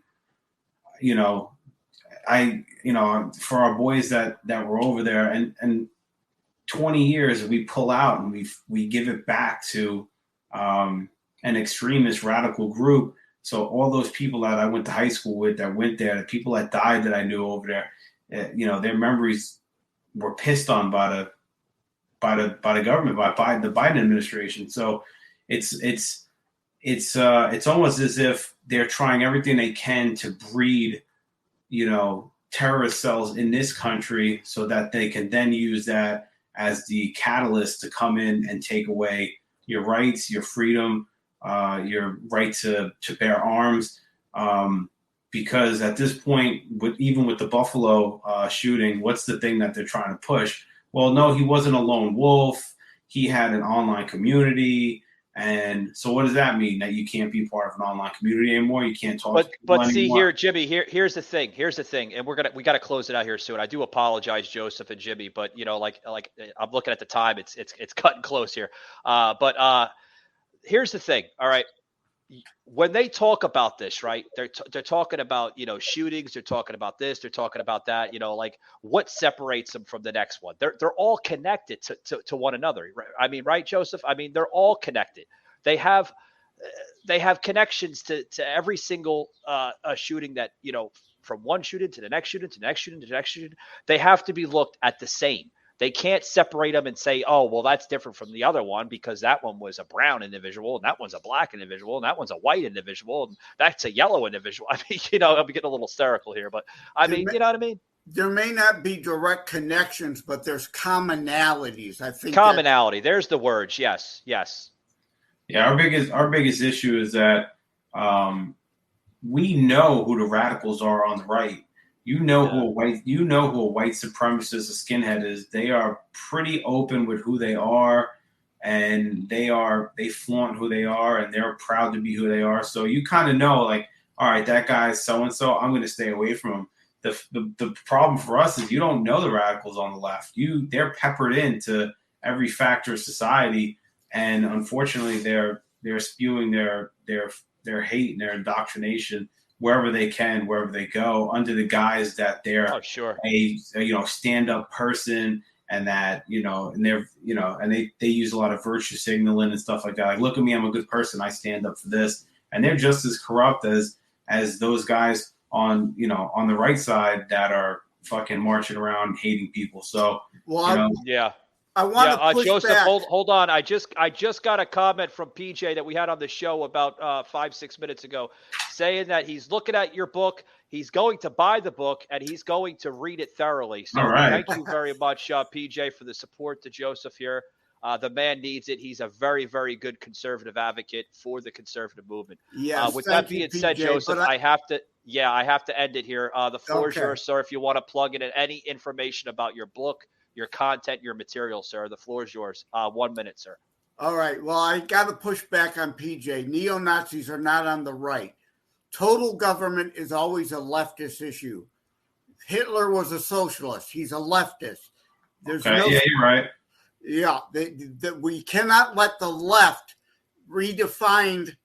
for our boys that were over there, and 20 years we pull out and we give it back to an extremist radical group. So all those people that I went to high school with that went there, the people that died that I knew over there, their memories were pissed on by the government, by the Biden administration. So it's almost as if they're trying everything they can to breed terrorist cells in this country so that they can then use that as the catalyst to come in and take away your rights, your freedom, your right to bear arms. Because at this point, even with the Buffalo shooting, what's the thing that they're trying to push? Well, no, he wasn't a lone wolf. He had an online community. And so what does that mean? That you can't be part of an online community anymore? You can't talk to people But see anymore? here, Jimmy, here's the thing, and we got to close it out here soon. I do apologize, Joseph and Jimmy, but like I'm looking at the time, it's cutting close here. But here's the thing. All right. When they talk about this, right, they're talking about, shootings. They're talking about this. They're talking about that. Like what separates them from the next one? They're all connected to one another. Right? I mean, right, Joseph? I mean, they're all connected. They have connections to every single shooting that, from one shooting to the next shooting to the next shooting to the next shooting. They have to be looked at the same. They can't separate them and say, oh, well, that's different from the other one because that one was a brown individual and that one's a black individual and that one's a white individual and that's a yellow individual. I mean, I'm getting a little hysterical here, but I mean, you know what I mean? There may not be direct connections, but there's commonalities. I think commonality. There's the words. Yes. Yeah, our biggest issue is that we know who the radicals are on the right. Who a white supremacist, a skinhead is. They are pretty open with who they are, and they flaunt who they are, and they're proud to be who they are. So you kind of know, like, all right, that guy's so and so. I'm going to stay away from him. The problem for us is you don't know the radicals on the left. They're peppered into every factor of society, and unfortunately, they're spewing their hate and their indoctrination wherever they can, wherever they go, under the guise that they're a stand-up person, and that and they're and they use a lot of virtue signaling and stuff like that. Like, look at me, I'm a good person, I stand up for this, and they're just as corrupt as those guys on the right side that are fucking marching around hating people. So I want to push Joseph, back. Hold on. I just got a comment from PJ that we had on the show about 5-6 minutes ago, saying that he's looking at your book, he's going to buy the book, and he's going to read it thoroughly. So Thank you very much, PJ, for the support to Joseph here. The man needs it. He's a very, very good conservative advocate for the conservative movement. Yes. With that being said, Joseph, I have to end it here. The floor is yours, sir. If you want to plug in any information about your book, your content, your material, sir. The floor is yours. 1 minute, sir. All right. Well, I got to push back on PJ. Neo-Nazis are not on the right. Total government is always a leftist issue. Hitler was a socialist. He's a leftist. There's yeah, you're right. Yeah, we cannot let the left redefine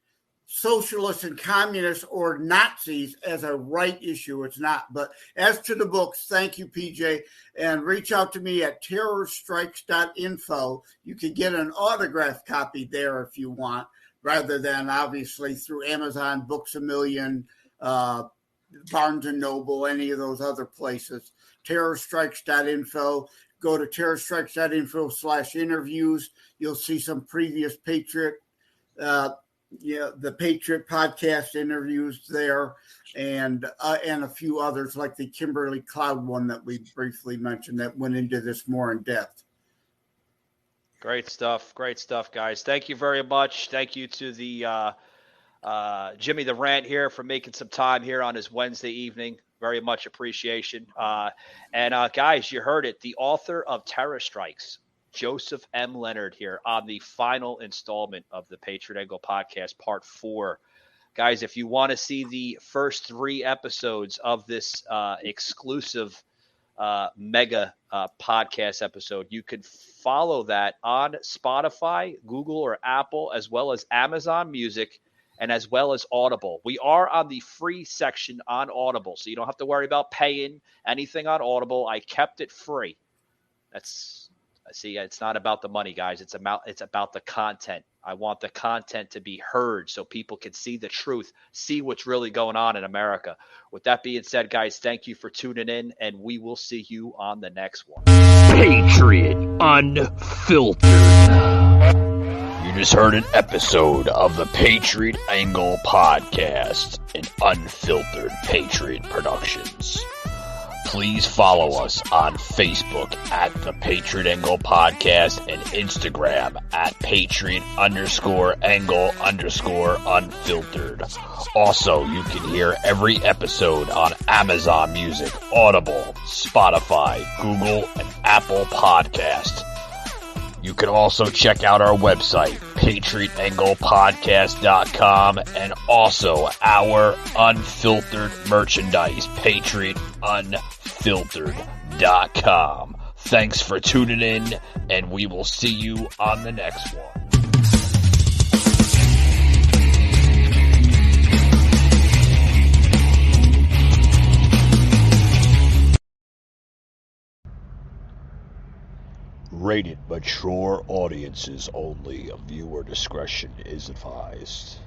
socialists and communists or Nazis as a right issue. It's not. But as to the books, thank you, PJ. And reach out to me at terrorstrikes.info. You can get an autographed copy there if you want, rather than obviously through Amazon, Books A Million, Barnes & Noble, any of those other places. Terrorstrikes.info. Go to terrorstrikes.info/interviews. You'll see some previous Patriot the Patriot podcast interviews there, and a few others like the Kimberly Cloud one that we briefly mentioned that went into this more in depth. Great stuff, guys. Thank you very much. Thank you to the Jimmy the Rant here for making some time here on his Wednesday evening. Very much appreciation. And guys, you heard it. The author of Terror Strikes, Joseph M. Lenard, here on the final installment of the Patriot Angle podcast, part 4. Guys, if you want to see the first 3 episodes of this exclusive mega podcast episode, you can follow that on Spotify, Google, or Apple, as well as Amazon Music, and as well as Audible. We are on the free section on Audible, so you don't have to worry about paying anything on Audible. I kept it free. It's not about the money, guys. It's about the content. I want the content to be heard so people can see the truth, see what's really going on in America. With that being said, guys, thank you for tuning in, and we will see you on the next one. Patriot Unfiltered. You just heard an episode of the Patriot Angle podcast, an unfiltered Patriot Productions. Please follow us on Facebook at the Patriot Angle Podcast and Instagram at Patriot_Angle_unfiltered. Also, you can hear every episode on Amazon Music, Audible, Spotify, Google, and Apple Podcast. You can also check out our website, PatriotAnglePodcast.com, and also our unfiltered merchandise, PatriotUnfiltered.com. Thanks for tuning in, and we will see you on the next one. Rated mature audiences only. Viewer discretion is advised.